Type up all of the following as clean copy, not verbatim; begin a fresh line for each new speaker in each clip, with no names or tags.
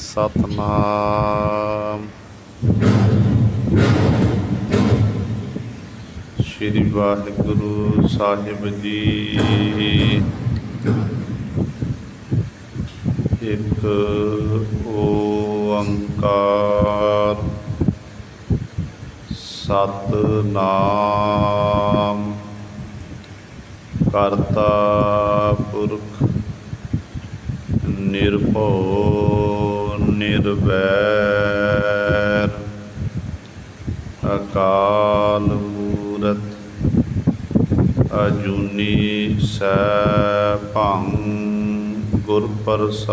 सतनाम। श्री वाहिगुरु साहिब जी। एक ओंकार सतनाम। करता पुरख निर्भव निर्वैर अकाल मूरत अजूनी सैभं गुर प्रसाद।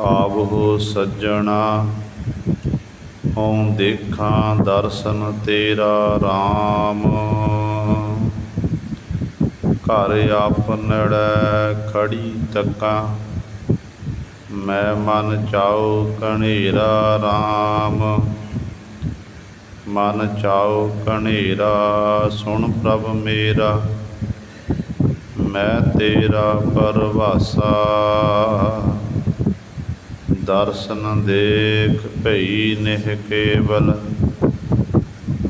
आवो सज्जणा हों देखां दर्शन तेरा राम। घर आपनड़ै खड़ी तकां मैं मन चाओ कनेरा राम। मन चाओ कनेरा सुन प्रभ मेरा मैं तेरा परवासा। दर्शन देख भई निह केवल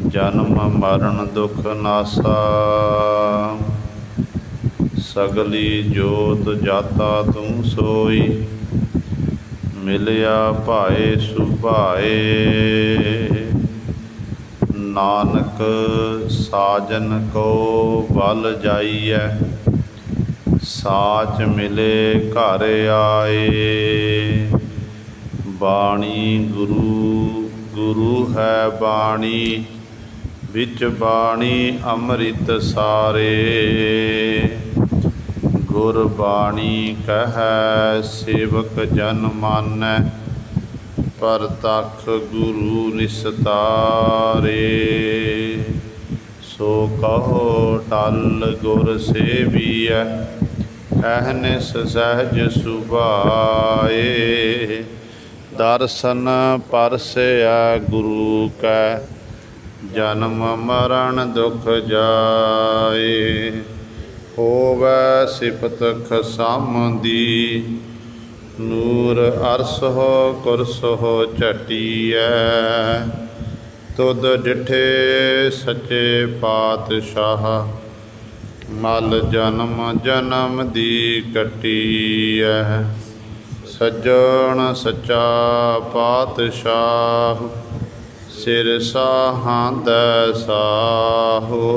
जन्म मरण दुख नासा। सगली जोत जाता तू सोई मिलिया भाए सुभाए। नानक साजन को बल जाइए साच मिले घर आए। बाणी गुरु गुरु है बाणी विच बाणी अमृत सारे। गुरबाणी कहै सेवक जन मानै परतख गुरु निस्तारे। सो कहो टल गुर सेविय अहनिस सहज सुभाए। दर्शन परसया गुरु कै जन्म मरण दुख जाए। होवै सिफत खसामदी नूर अरस हो कुरस हो झटिया। तुद डिठे सच्चे पातशाह मल जन्म जन्म दी कटिया। सज्जन सच्चा पातशाह सिर साहां साहो।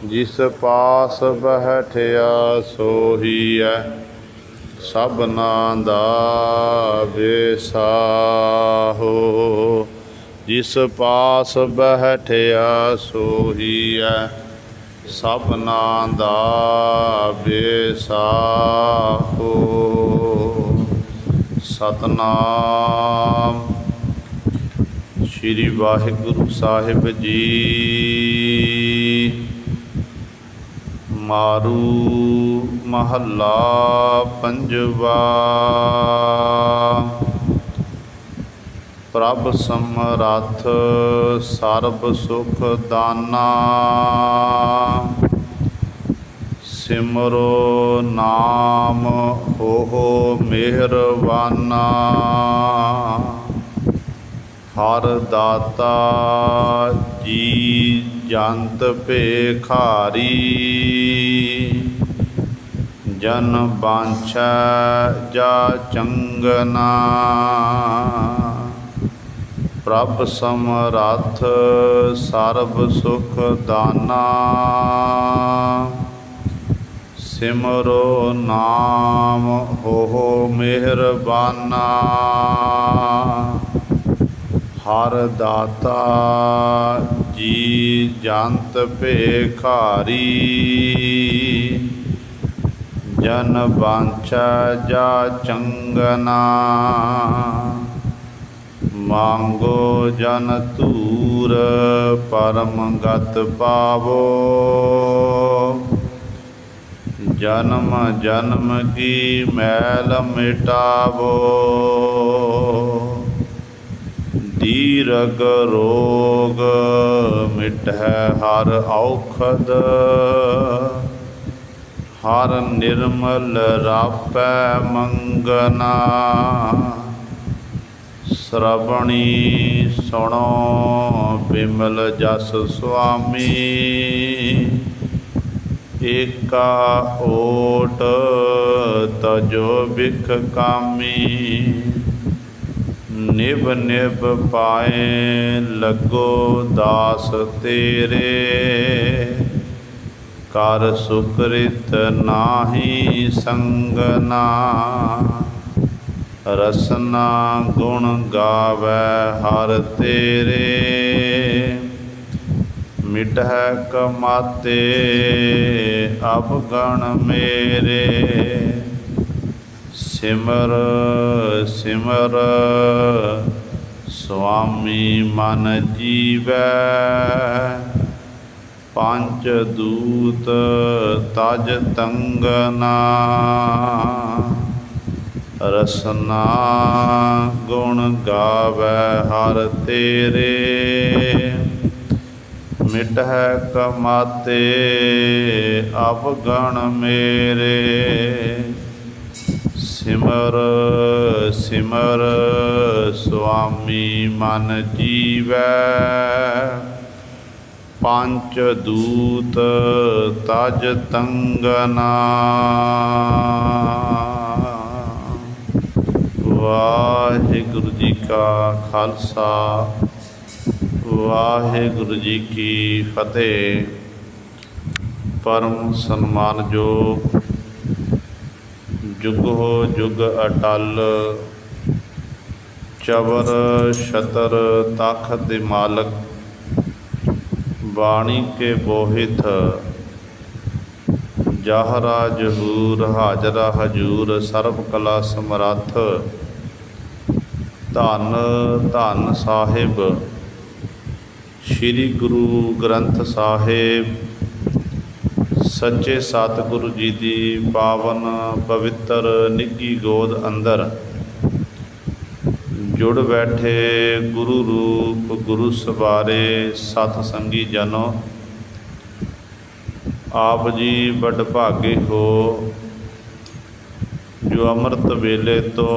जिस पास बैठिया सोही है सबना दा बेसाहो। जिस पास बैठिया सोही है सबना दा बेसाहो। सतनाम। श्री वाहिगुरु साहिब जी। मारू महला पंजवा। प्रभ समरथ सर्ब सुख दाना। सिमरो नाम होहो मेहरबाना। हर दाता जी जंत भेखारी। जन बांछा जा चंगना। प्रभ समरथ सर्ब सुख दाना। सिमरो नाम होहो मेहरबाना। हर दाता जी जंत भेखारी। जन बांछा जा चंगना। मांगो जन तूर परम गत पावो। जन्म जन्म की मैल मिटावो। दीर्घ रोग मिटै हर औखद। हर निर्मल रापै मंगना। श्रवणी सुनो बिमल जस स्वामी। एका ओट तजो बिख कामी। निभ निभ पाए लगो दास तेरे। कर सुकृत नाही संगना। रसना गुण गावै हर तेरे। मिटह कमाते अवगण मेरे। सिमर सिमर स्वामी मन जीवै। पंच दूत तज तंगना। रसना गुण गावै हर तेरे। मिटह कमाते अवगण मेरे। सिमर सिमर स्वामी मन जीवै। पंच दूत तज तंगना। वाहिगुरु जी का खालसा वाहिगुरु जी की फतेह। परम सन्मानयोग जुगो जुग अटल चवर छतर तखत मालक। बाणी के बोहित जाहरा जहूर। हाजरा हजूर सर्व कला समरथ। धन धन साहिब श्री गुरु ग्रंथ साहिब। सच्चे सतगुरु जी की पावन पवित्र निੱਘੀ गोद अंदर जुड़ बैठे गुरु रूप गुरु सवारे सत संगी जनो। आप जी बड़ भागे हो जो अमृत वेले तो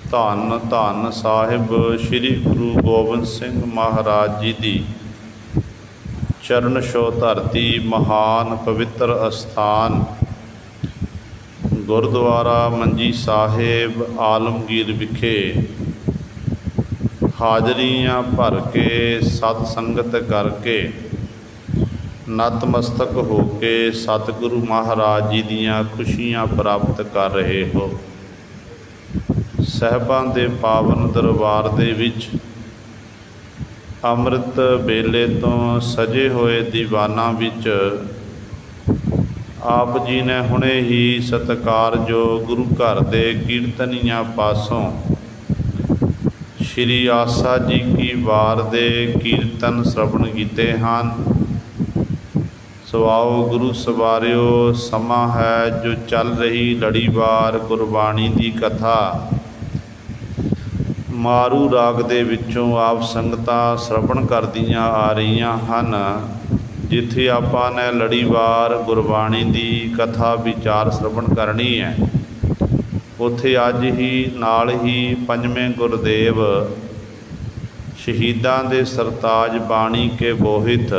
धन धन साहिब श्री गुरु गोबिंद सिंह महाराज जी की चरण छो धरती। महान पवित्र अस्थान गुरुद्वारा मंजी साहिब आलमगीर विखे हाजरियाँ भर के सत संगत करके नतमस्तक हो के सतगुरु महाराज जी दियाँ खुशियाँ प्राप्त कर रहे हो। साहिबां दे पावन दरबार दे विच अमृत वेले तो सजे हुए दीवाना विच आप जी ने हुणे ही सत्कार जो गुरु घर दे कीर्तनिया पासों श्री आसा जी की वार दे कीर्तन श्रवण कीते हैं। सो आओ गुरु सवारियो समा है जो चल रही लड़ीवार गुरबाणी की कथा। मारू राग दे विचों आप संगतां श्रवण करदियां आ रहीआं हन। जिथे आपां ने लड़ीवार गुरबाणी की कथा विचार श्रवण करनी है उत्थे अज ही नाल ही पंजवें गुरदेव शहीदां दे सरताज बाणी के बोहित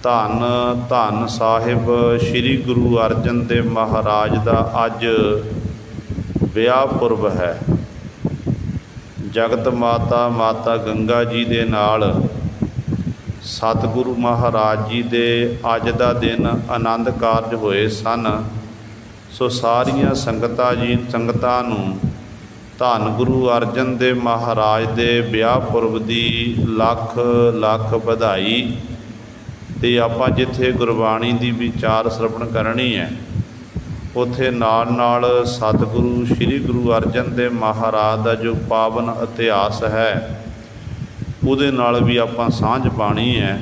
धन धन साहिब श्री गुरु अर्जन देव महाराज का अज विआह पुरब है। जगत माता माता गंगा जी दे नाल सतगुरु महाराज जी दे अज दा दिन आनंद कारज होए सन। सो सारियां संगतां नूं धन गुरु अर्जन देव महाराज दे विआह पुरब दी लख लख बधाई। ते आपां जिथे गुरबाणी दी विचार श्रवण करनी है उत्थे नाल नाल सतगुरु श्री गुरु अर्जन देव महाराज का जो पावन इतिहास है उहदे नाल भी आपां सांझ पानी है।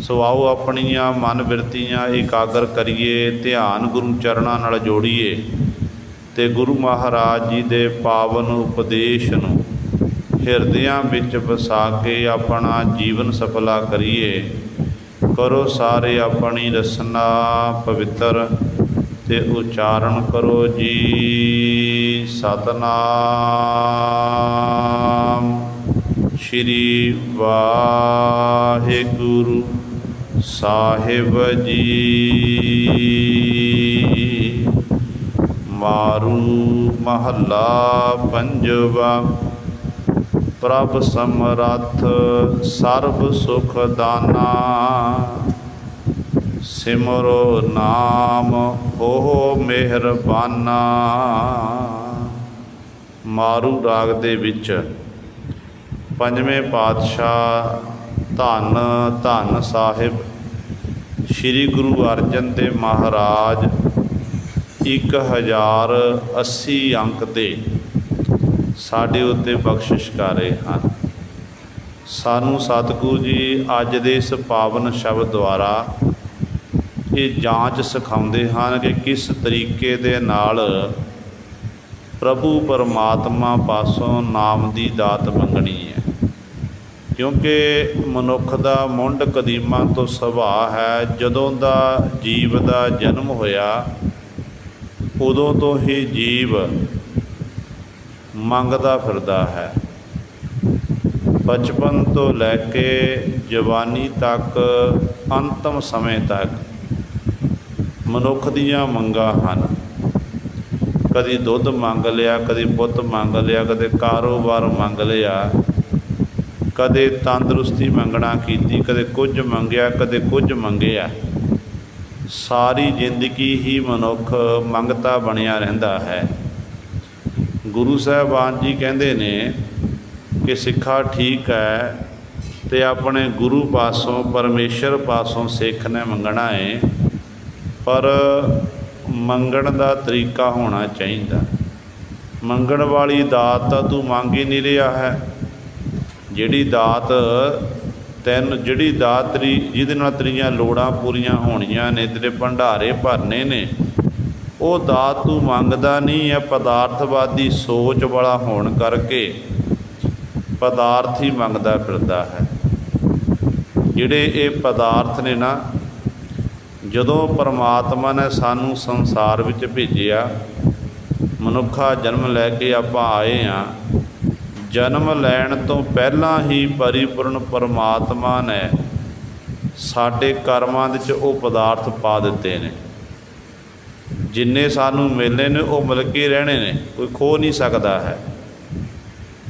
सो आओ अपनियां मन बिरतियां एकागर करिए ध्यान गुरु चरणां नाल जोड़िए ते गुरु महाराज जी दे पावन उपदेश नूं हिरदियां विच वसा के अपना जीवन सफला करिए। करो सारे अपनी रसना पवित्र ते उचारण करो जी सतनाम श्री वाहिगुरु साहिब जी। मारू महला पंजवा। प्रभ समरथ सर्ब सुख दाना सिमरो नाम हो मेहरबाना। मारू राग दे विच पंजवें पातशाह धन धन साहिब श्री गुरु अर्जन देव महाराज 1080 अंक ते साडे उत्ते बख्शिश कर रहे हैं। सानू सतगुरु जी अज दे इस पावन शब्द द्वारा ये जांच सिखाते हैं कि किस तरीके दे नाल प्रभु परमात्मा पासों नाम की दात मंगनी है। क्योंकि मनुख का मुंड कदीमा तो सुभाव है, जदों का जीव का जन्म होया उदों तो ही जीव मंगदा फिरदा है। बचपन तो लैके जवानी तक अंतिम समय तक मनुख दियां मंगां हन। कदी दुध मंग लिया, कदी पुत मंग लिया, कदे कारोबार मंग लिया, कदे तंदुरुस्ती मंगना कीती, कदे कुछ मंगया, कदे कुछ मंगया। सारी जिंदगी ही मनुख मंगता बनिया रहिंदा है। गुरु साहबान जी कहते ने कि सिक्खा ठीक है तो अपने गुरु पासों परमेश्वर पासों सिख ने मंगना है, पर मंगण का तरीका होना चाहिए। मंगण वाली दात तो तू मंग ही नहीं रहा है। जिहड़ी दात जिहड़ी दात तेरी जिहदे नाल तेरियां लोड़ां पूरियां होणियां ने, तेरे भंडारे भरने ने, वो दात तू मंगदा नहीं है। पदार्थवादी सोच वाला होण करके पदार्थ ही मंगदा फिरदा है। जिहड़े ये पदार्थ ने ना, जदों परमात्मा ने सानू संसार विच भेजिया, मनुखा जन्म लैके आपां आए हाँ, जन्म लैण तो पहला ही परिपूर्ण परमात्मा ने साडे कर्मां दे च वो पदार्थ पा दिते ने। जिन्ने सानू मिलने ने वो मिल के रहने ने, कोई खो नहीं सकता है।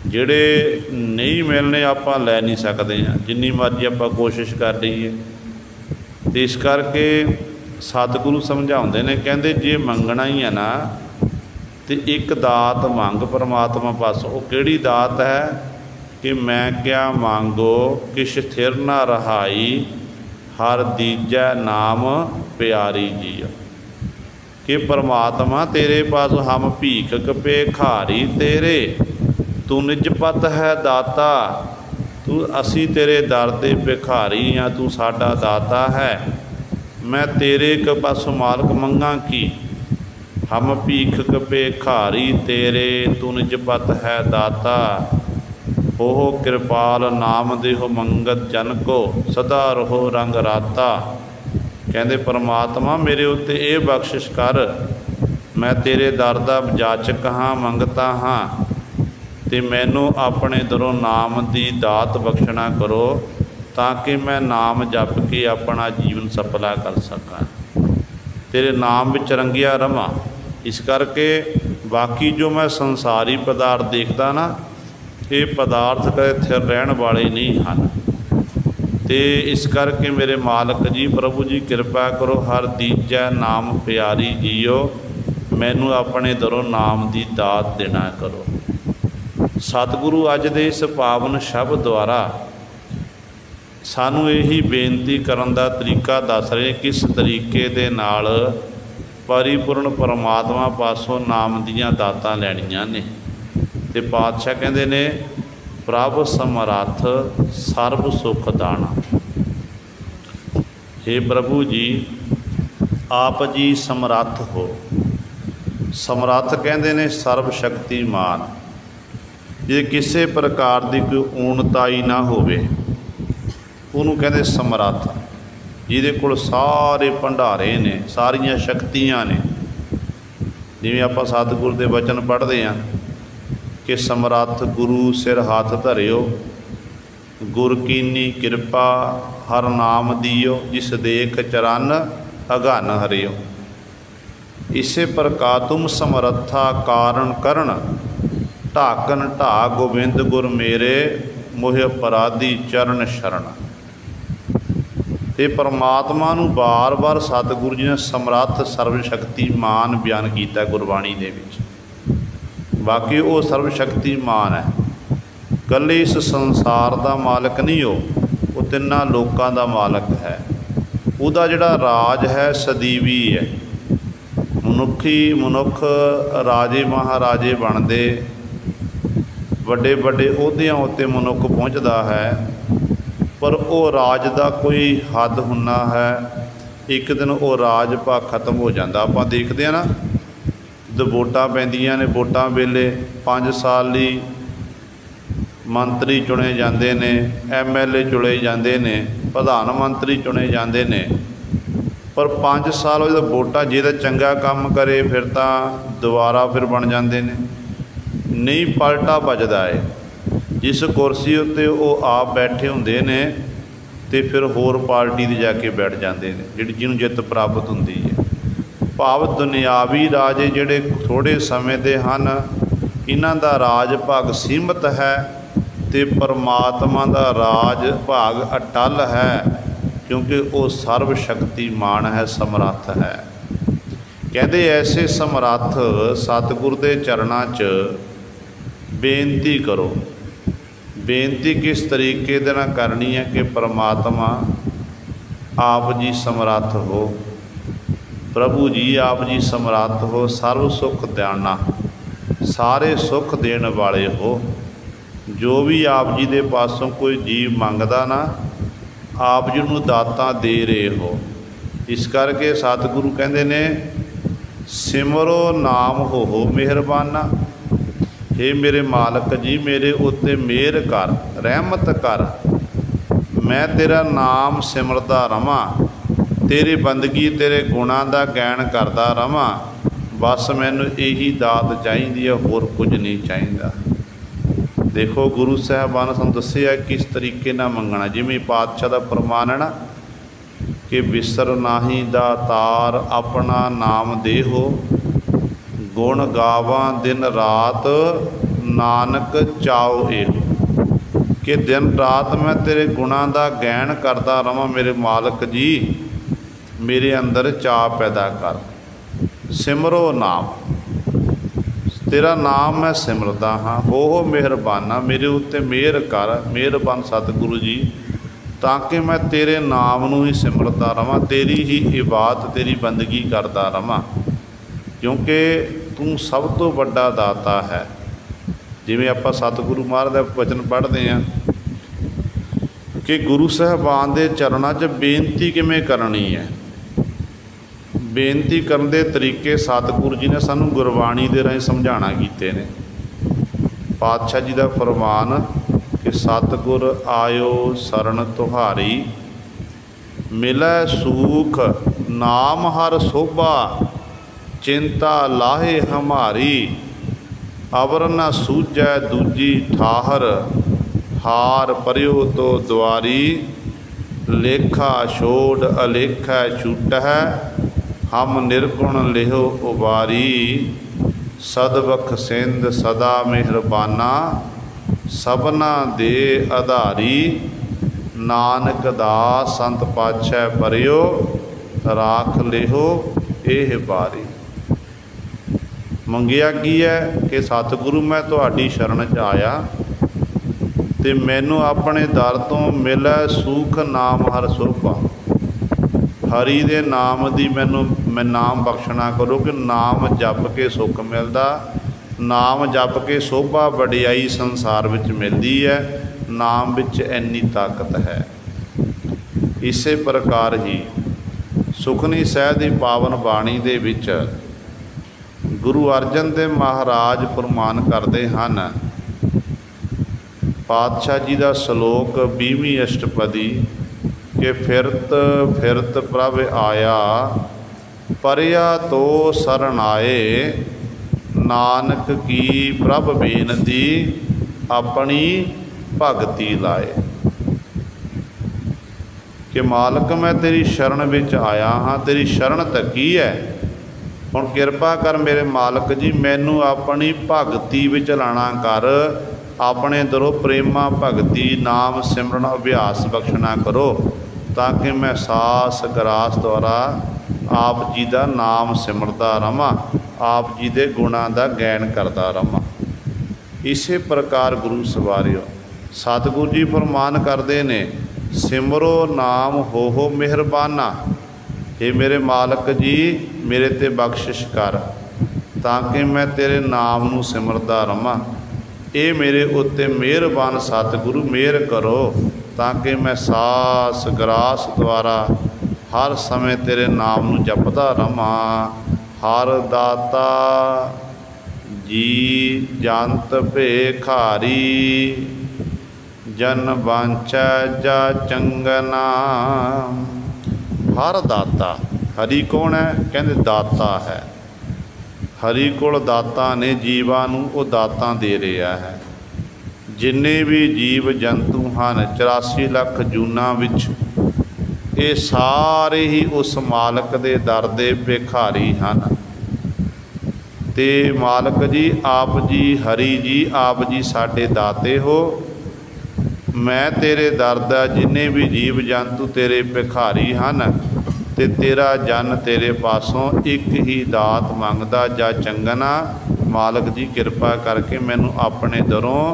जिहड़े नहीं मिलने आपां लै नहीं सकते हैं, जिन्नी मर्जी आपां कोशिश कर रहीए। तो इस करके सतगुरु समझाउंदे ने, कहंदे जे मंगना ही है ना तो एक दात मंग परमात्मा पासों। वो किहड़ी दात है कि मैं क्या मांगो किश थिर ना रहाई, हर दीजै नाम प्यारी जी। कि परमात्मा तेरे पास हम भीख भिखारी तेरे, तू निजपत है दाता। तू असी तेरे दर दे भिखारी हाँ, तू साडा दाता है। मैं तेरे के पासों मालक मंगा की, हम भीख भिखारी तेरे, तू निजपत है दाता। ओह कृपाल नाम देहो मंगत जन को, सदा रहो रंग राता। कहते परमात्मा मेरे उत्ते ये बख्शिश कर, मैं तेरे दर दा जाचक हाँ, मंगता हाँ, ते मैनू अपने दरों नाम की दात बख्शना करो, ताकि मैं नाम जप के अपना जीवन सफला कर सकां, तेरे नाम विच रंगिया रवां। इस करके बाकी जो मैं संसारी पदार्थ देखता ना, ये पदार्थ कदे थिर रहन वाले नहीं हैं। तो इस करके मेरे मालक जी प्रभु जी कृपा करो, हर दीजै नाम प्यारी जीओ, मैनू अपने दरों नाम की दात देना करो। सतगुरु अज दे इस पावन शब्द द्वारा सानू यही बेनती करन दा तरीका दस रहे, किस तरीके दे नाल परिपूर्ण परमात्मा पासों नाम दियां दातां लैणियां ने। ते पातशाह कहंदे ने प्रभ समरथ सर्ब सुख दाना। हे प्रभु जी आप जी समरथ हो। समरथ कहंदे ने सर्व शक्तिमान, जे किसी प्रकार की कोई ऊणताई ना होवे उन्होंने कहते समरथ। ਜਿਹਦੇ ਕੋਲ ਸਾਰੇ ਭੰਡਾਰੇ ਨੇ, ਸਾਰੀਆਂ ਸ਼ਕਤੀਆਂ ਨੇ। ਜਿਵੇਂ ਆਪਾਂ ਸਤਿਗੁਰ ਦੇ ਬਚਨ ਪੜ੍ਹਦੇ ਹਾਂ ਕਿ ਸਮਰੱਥ ਗੁਰੂ ਸਿਰ ਹੱਥ ਧਰਿਓ, ਗੁਰ ਕੀਨੀ ਕਿਰਪਾ ਹਰ ਨਾਮ ਦਿਓ, ਜਿਸ ਦੇਖ ਚਰਨ ਅਗਨ ਹਰਿਓ। ਇਸੇ ਪ੍ਰਕਾਰ ਤੁਮ ਸਮਰੱਥਾ ਕਾਰਨ ਕਰਨ, ਢਾਕਨ ਢਾ ਗੋਬਿੰਦ ਗੁਰ ਮੇਰੇ, ਮੋਹਿ ਅਪਰਾਧੀ ਚਰਨ ਸ਼ਰਨ। ਤੇ ਪਰਮਾਤਮਾ ਨੂੰ ਬਾਰ-ਬਾਰ ਸਤਿਗੁਰੂ ਜੀ ਨੇ ਸਮਰੱਥ ਸਰਵ ਸ਼ਕਤੀਮਾਨ ਬਿਆਨ ਕੀਤਾ ਗੁਰਬਾਣੀ ਦੇ ਵਿੱਚ। ਬਾਕੀ ਉਹ ਸਰਵ ਸ਼ਕਤੀਮਾਨ ਹੈ, ਇਕੱਲੇ ਇਸ ਸੰਸਾਰ ਦਾ ਮਾਲਕ ਨਹੀਂ, ਉਹ ਤਿੰਨਾਂ ਲੋਕਾਂ ਦਾ ਮਾਲਕ ਹੈ। ਉਹਦਾ ਜਿਹੜਾ ਰਾਜ ਹੈ ਸਦੀਵੀ ਹੈ। ਮਨੁੱਖ ਰਾਜੇ ਮਹਾਰਾਜੇ ਬਣਦੇ, ਵੱਡੇ ਵੱਡੇ ਅਹੁਦਿਆਂ ਉੱਤੇ ਮਨੁੱਖ ਪਹੁੰਚਦਾ ਹੈ, ਪਰ ਉਹ ਰਾਜ ਦਾ ਕੋਈ ਹੱਦ ਹੁੰਦਾ ਹੈ। ਇੱਕ ਦਿਨ ਉਹ ਰਾਜ ਭਾਗ ਖਤਮ ਹੋ ਜਾਂਦਾ। ਆਪਾਂ ਦੇਖਦੇ ਹਾਂ ਨਾ, ਜਦੋਂ ਵੋਟਾਂ ਪੈਂਦੀਆਂ ਨੇ, ਵੋਟਾਂ ਵੇਲੇ 5 ਸਾਲ ਲਈ ਮੰਤਰੀ ਚੁਣੇ ਜਾਂਦੇ ਨੇ, MLA ਚੁਣੇ ਜਾਂਦੇ ਨੇ, ਪ੍ਰਧਾਨ ਮੰਤਰੀ ਚੁਣੇ ਜਾਂਦੇ ਨੇ, ਪਰ 5 ਸਾਲ ਜਦੋਂ ਵੋਟਾਂ, ਜੇ ਤਾਂ ਚੰਗਾ ਕੰਮ ਕਰੇ ਫਿਰ ਤਾਂ ਦੁਬਾਰਾ ਫਿਰ ਬਣ ਜਾਂਦੇ ਨੇ, ਨਹੀਂ ਪਲਟਾ ਵੱਜਦਾ ਹੈ। ਜਿਸ ਕੁਰਸੀ ਉੱਤੇ ਉਹ ਆਪ ਬੈਠੇ ਹੁੰਦੇ ਨੇ ਅਤੇ ਫਿਰ ਹੋਰ ਪਾਰਟੀ 'ਤੇ ਜਾ ਕੇ ਬੈਠ ਜਾਂਦੇ ਨੇ, ਜਿਹਨੂੰ ਜਿੱਤ ਪ੍ਰਾਪਤ ਹੁੰਦੀ ਹੈ। ਭਾਵ ਦੁਨਿਆਵੀ ਰਾਜੇ ਜਿਹੜੇ ਥੋੜ੍ਹੇ ਸਮੇਂ ਦੇ ਹਨ, ਇਹਨਾਂ ਦਾ ਰਾਜ ਭਾਗ ਸੀਮਤ ਹੈ, ਅਤੇ ਪਰਮਾਤਮਾ ਦਾ ਰਾਜ ਭਾਗ ਅਟੱਲ ਹੈ, ਕਿਉਂਕਿ ਉਹ ਸਰਵ ਸ਼ਕਤੀਮਾਨ ਹੈ, ਸਮਰੱਥ ਹੈ। ਕਹਿੰਦੇ ਐਸੇ ਸਮਰੱਥ ਸਤਿਗੁਰ ਦੇ ਚਰਨਾਂ 'ਚ ਬੇਨਤੀ ਕਰੋ। ਬੇਨਤੀ ਕਿਸ ਤਰੀਕੇ ਦੇ ਨਾਲ ਕਰਨੀ ਹੈ ਕਿ ਪਰਮਾਤਮਾ ਆਪ ਜੀ ਸਮਰੱਥ ਹੋ, ਪ੍ਰਭੂ ਜੀ ਆਪ ਜੀ ਸਮਰੱਥ ਹੋ, ਸਰਵ ਸੁੱਖ ਦੇਣਾ, ਸਾਰੇ ਸੁੱਖ ਦੇਣ ਵਾਲੇ ਹੋ। ਜੋ ਵੀ ਆਪ ਜੀ ਦੇ ਪਾਸੋਂ ਕੋਈ ਜੀਵ ਮੰਗਦਾ ਨਾ, ਆਪ ਜੀ ਨੂੰ ਦਾਤਾਂ ਦੇ ਰਹੇ ਹੋ। ਇਸ ਕਰਕੇ ਸਤਿਗੁਰੂ ਕਹਿੰਦੇ ਨੇ ਸਿਮਰੋ ਨਾਮ ਹੋਵੋ ਮਿਹਰਬਾਨਾ। ਹੇ ਮੇਰੇ ਮਾਲਕ ਜੀ, ਮੇਰੇ ਉੱਤੇ ਮਿਹਰ ਕਰ, ਰਹਿਮਤ ਕਰ, ਮੈਂ ਤੇਰਾ ਨਾਮ ਸਿਮਰਦਾ ਰਵਾਂ, ਤੇਰੀ ਬੰਦਗੀ ਤੇਰੇ ਗੁਣਾਂ ਦਾ ਗਾਇਨ ਕਰਦਾ ਰਵਾਂ। ਬਸ ਮੈਨੂੰ ਇਹੀ ਦਾਤ ਚਾਹੀਦੀ ਹੈ, ਹੋਰ ਕੁਝ ਨਹੀਂ ਚਾਹੀਦਾ। ਦੇਖੋ ਗੁਰੂ ਸਾਹਿਬਾਨ ਨੇ ਸਾਨੂੰ ਦੱਸਿਆ ਕਿਸ ਤਰੀਕੇ ਨਾਲ ਮੰਗਣਾ। ਜਿਵੇਂ ਪਾਤਸ਼ਾਹ ਦਾ ਫਰਮਾਨ ਹੈ ਨਾ ਕਿ ਵਿਸਰ ਨਾਹੀ ਦਾਤਾਰ ਆਪਣਾ ਨਾਮ ਦੇਹੋ, ਗੁਣ ਗਾਵਾਂ ਦਿਨ ਰਾਤ ਨਾਨਕ ਚਾਉ ਇਹੋ। ਕਿ ਦਿਨ ਰਾਤ ਮੈਂ ਤੇਰੇ ਗੁਣਾਂ ਦਾ ਗਾਇਨ ਕਰਦਾ ਰਵਾਂ। ਮੇਰੇ ਮਾਲਕ ਜੀ, ਮੇਰੇ ਅੰਦਰ ਚਾਅ ਪੈਦਾ ਕਰ। ਸਿਮਰੋ ਨਾਮ, ਤੇਰਾ ਨਾਮ ਮੈਂ ਸਿਮਰਦਾ ਹਾਂ। ਹੋ ਮਿਹਰਬਾਨਾ, ਮੇਰੇ ਉੱਤੇ ਮਿਹਰ ਕਰ, ਮਿਹਰਬਾਨ ਸਤਿਗੁਰੂ ਜੀ, ਤਾਂ ਕਿ ਮੈਂ ਤੇਰੇ ਨਾਮ ਨੂੰ ਹੀ ਸਿਮਰਦਾ ਰਵਾਂ, ਤੇਰੀ ਹੀ ਇਬਾਦਤ, ਤੇਰੀ ਬੰਦਗੀ ਕਰਦਾ ਰਵਾਂ, ਕਿਉਂਕਿ ਤੂੰ ਸਭ ਤੋਂ ਵੱਡਾ ਦਾਤਾ ਹੈ। ਜਿਵੇਂ ਆਪਾਂ ਸਤਿਗੁਰੂ ਮਹਾਰਾਜ ਦਾ ਵਚਨ ਪੜ੍ਹਦੇ ਹਾਂ ਕਿ ਗੁਰੂ ਸਾਹਿਬਾਨ ਦੇ ਚਰਨਾਂ 'ਚ ਬੇਨਤੀ ਕਿਵੇਂ ਕਰਨੀ ਹੈ। ਬੇਨਤੀ ਕਰਨ ਦੇ ਤਰੀਕੇ ਸਤਿਗੁਰੂ ਜੀ ਨੇ ਸਾਨੂੰ ਗੁਰਬਾਣੀ ਦੇ ਰਾਹੀਂ ਸਮਝਾਉਣਾ ਕੀਤੇ ਨੇ। ਪਾਤਸ਼ਾਹ ਜੀ ਦਾ ਫਰਮਾਨ ਕਿ ਸਤਿਗੁਰ ਆਇਓ ਸਰਣ ਤੁਹਾਰੀ, ਮਿਲੈ ਸੂਖ ਨਾਮ ਹਰ ਸੋਭਾ, ਚਿੰਤਾ ਲਾਹੇ ਹਮਾਰੀ, ਅਵਰ ਨ ਸੂਝੈ ਦੂਜੀ ਠਾਹਰ, ਹਾਰ ਪਰਿਓ ਤੋ ਦੁਆਰੀ, ਲੇਖਾ ਛੋੜ ਅਲੇਖਾ ਛੂਟਹਿ, ਹਮ ਨਿਰਗੁਣ ਲਿਹੋ ਉਬਾਰੀ, ਸਦਬਖ ਸਿੰਧ ਸਦਾ ਮਿਹਰਬਾਨਾ, ਸਭਨਾ ਦੇ ਆਧਾਰੀ, ਨਾਨਕ ਦਾਸ ਸੰਤ ਪਾਤਸ਼ਾਹ ਪਰਿਓ, ਰਾਖ ਲਿਹੋ ਇਹ ਬਾਰੀ। ਮੰਗਿਆ ਕੀ ਹੈ ਕਿ ਸਤਿਗੁਰੂ ਮੈਂ ਤੁਹਾਡੀ ਸ਼ਰਨ 'ਚ ਆਇਆ ਅਤੇ ਮੈਨੂੰ ਆਪਣੇ ਦਰ ਤੋਂ ਮਿਲੈ ਸੂਖ ਨਾਮ ਹਰ ਸੋਭਾ। ਹਰੀ ਦੇ ਨਾਮ ਦੀ ਮੈਂ ਨਾਮ ਬਖਸ਼ਣਾ ਕਰੋ ਕਿ ਨਾਮ ਜਪ ਕੇ ਸੁੱਖ ਮਿਲਦਾ, ਨਾਮ ਜਪ ਕੇ ਸੋਭਾ ਵਡਿਆਈ ਸੰਸਾਰ ਵਿੱਚ ਮਿਲਦੀ ਹੈ। ਨਾਮ ਵਿੱਚ ਇੰਨੀ ਤਾਕਤ ਹੈ। ਇਸੇ ਪ੍ਰਕਾਰ ਹੀ ਸੁਖਨੀ ਸਾਹਿਬ ਦੀ ਪਾਵਨ ਬਾਣੀ ਦੇ ਵਿੱਚ ਗੁਰੂ ਅਰਜਨ ਦੇਵ ਮਹਾਰਾਜ ਫਰਮਾਨ ਕਰਦੇ ਹਨ। ਪਾਤਸ਼ਾਹ ਜੀ ਦਾ ਸ਼ਲੋਕ 20ਵੀਂ ਅਸ਼ਟਪਦੀ कि फिरत फिरत प्रभ आया, परिया तो शरण आए। नानक की प्रभ बेनती, अपनी भगती लाए। कि मालक मैं तेरी शरण विच आया हाँ, तेरी शरण तकी है। हुण किरपा कर मेरे मालक जी, मैनू अपनी भगती विच लाना कर। अपने दरों प्रेमा भगती नाम सिमरन अभ्यास बख्शना करो, ताकि मैं सास गरास द्वारा आप जी का नाम सिमरता रहां, आप जी के गुणों का गैन करता रहां। इसे प्रकार गुरु सवारियो सतगुरु जी फरमान करते ने, सिमरो नाम हो मेहरबाना। हे मेरे मालक जी, मेरे ते बख्शिश कर, ताकि मैं तेरे नाम नू सिमरता रहां। ये मेरे उत्ते मेहरबान सतगुरु मेहर करो, ताकि मैं सास ग्रास द्वारा हर समय तेरे नाम नू जपदा रहां। हर दाता जी जंत भेखारी, जन बांछा जा चंगना। हर दाता, हरि कौन है? कहते दाता है। हरि कोल दाता ने, जीवां नूं वो दाता दे रहा है। जिन्ने भी जीव जंतु हैं 84 लाख जूना विच, ये सारे ही उस मालक दे दर दे भिखारी हैं। ते मालक जी, आप जी हरि जी, आप जी साडे दाते हो। मैं तेरे दर दा जिन्ने भी जीव जंतु तेरे भिखारी हैं, ते तेरा जन तेरे पासों एक ही दात मंगदा जा चंगना। मालक जी किरपा करके मैनू अपने दरों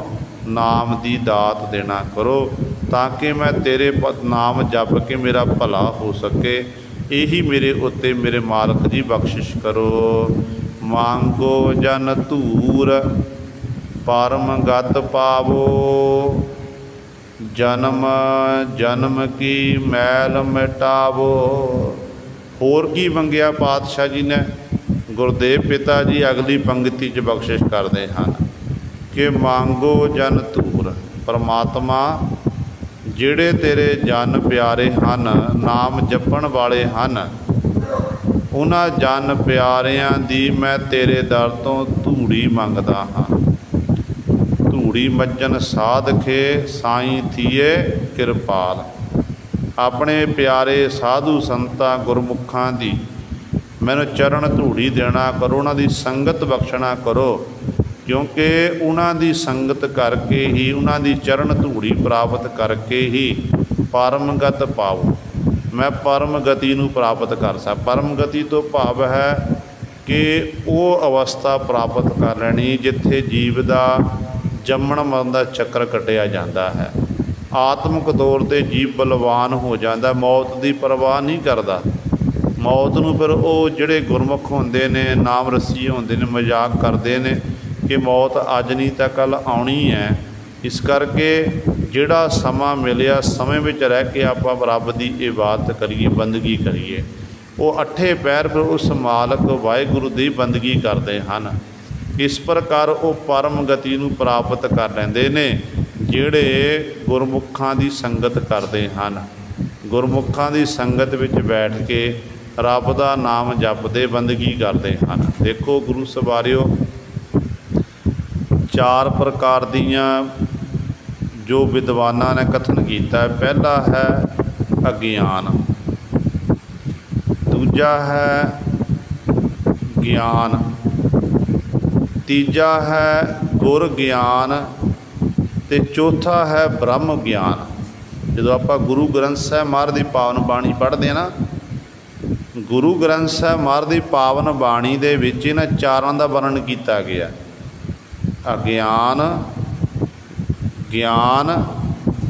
नाम की दात देना करो, ताकि मैं तेरे नाम जप के मेरा भला हो सके। यही मेरे उत्ते मेरे मालक जी बख्शिश करो। मांगो जन धूर, परम गत पावो। जन्म जन्म की मैल मिटावो। होर की मंगिया पातशाह जी ने? गुरदेव पिता जी अगली पंक्ति च बख्शिश करते हैं कि मांगो जन धूर। परमात्मा जिहड़े तेरे जन प्यारे हैं, नाम जपण वाले हैं, उन्हां जन प्यारियां दी मैं तेरे दर तो धूड़ी मंगदा हाँ। धूड़ी मज्जन साधखे, साईं थिए किरपाल। अपने प्यारे साधु संतां गुरमुखां दी मैनूं चरण धूड़ी देना करो, उन्हां दी संगत बख्शना करो, क्योंकि उन्हां दी संगत करके ही, उन्हां दी चरण धूड़ी प्राप्त करके ही परमगत पाओ। मैं परम गति नूं प्राप्त कर सक। परम गति तो भाव है कि वो अवस्था प्राप्त कर लैनी जिथे जीव का जम्मण मरण का चक्कर कटिया जाता है। आत्मक तौर पर जीव बलवान हो जाता, मौत की परवाह नहीं करता। मौत नूं फिर वो जिहड़े गुरमुख होंदे ने, नाम रसी होंदे ने, मजाक करते हैं कि मौत अज नहीं तो कल आउणी है। इस करके जिहड़ा समा मिलिया, समय में रह के आपां रब की इबादत करिए, बंदगी करिए। वो अठे पैर फिर उस मालक वाहिगुरू की बंदगी करते हैं। इस प्रकार वो परम गति नूं प्राप्त कर लैंदे ने जिहड़े गुरमुखां की संगत करते हैं। गुरमुखां की संगत विच बैठ के रब का नाम जपते बंदगी करते हैं। देखो गुरु सवारियो, 4 प्रकार दियाँ जो विद्वानां ने कथन किया है। पहला है अज्ञान, दूजा है ज्ञान, तीजा है गुर ज्ञान, ते चौथा है ब्रह्म ज्ञान। जो आप गुरु ग्रंथ साहिब महाराज की पावन बाणी पढ़ते हैं ना, गुरु ग्रंथ साहिब महाराज की पावन बाणी दे विच इन्हां चारां दा वर्णन किया गया। अज्ञान, ज्ञान,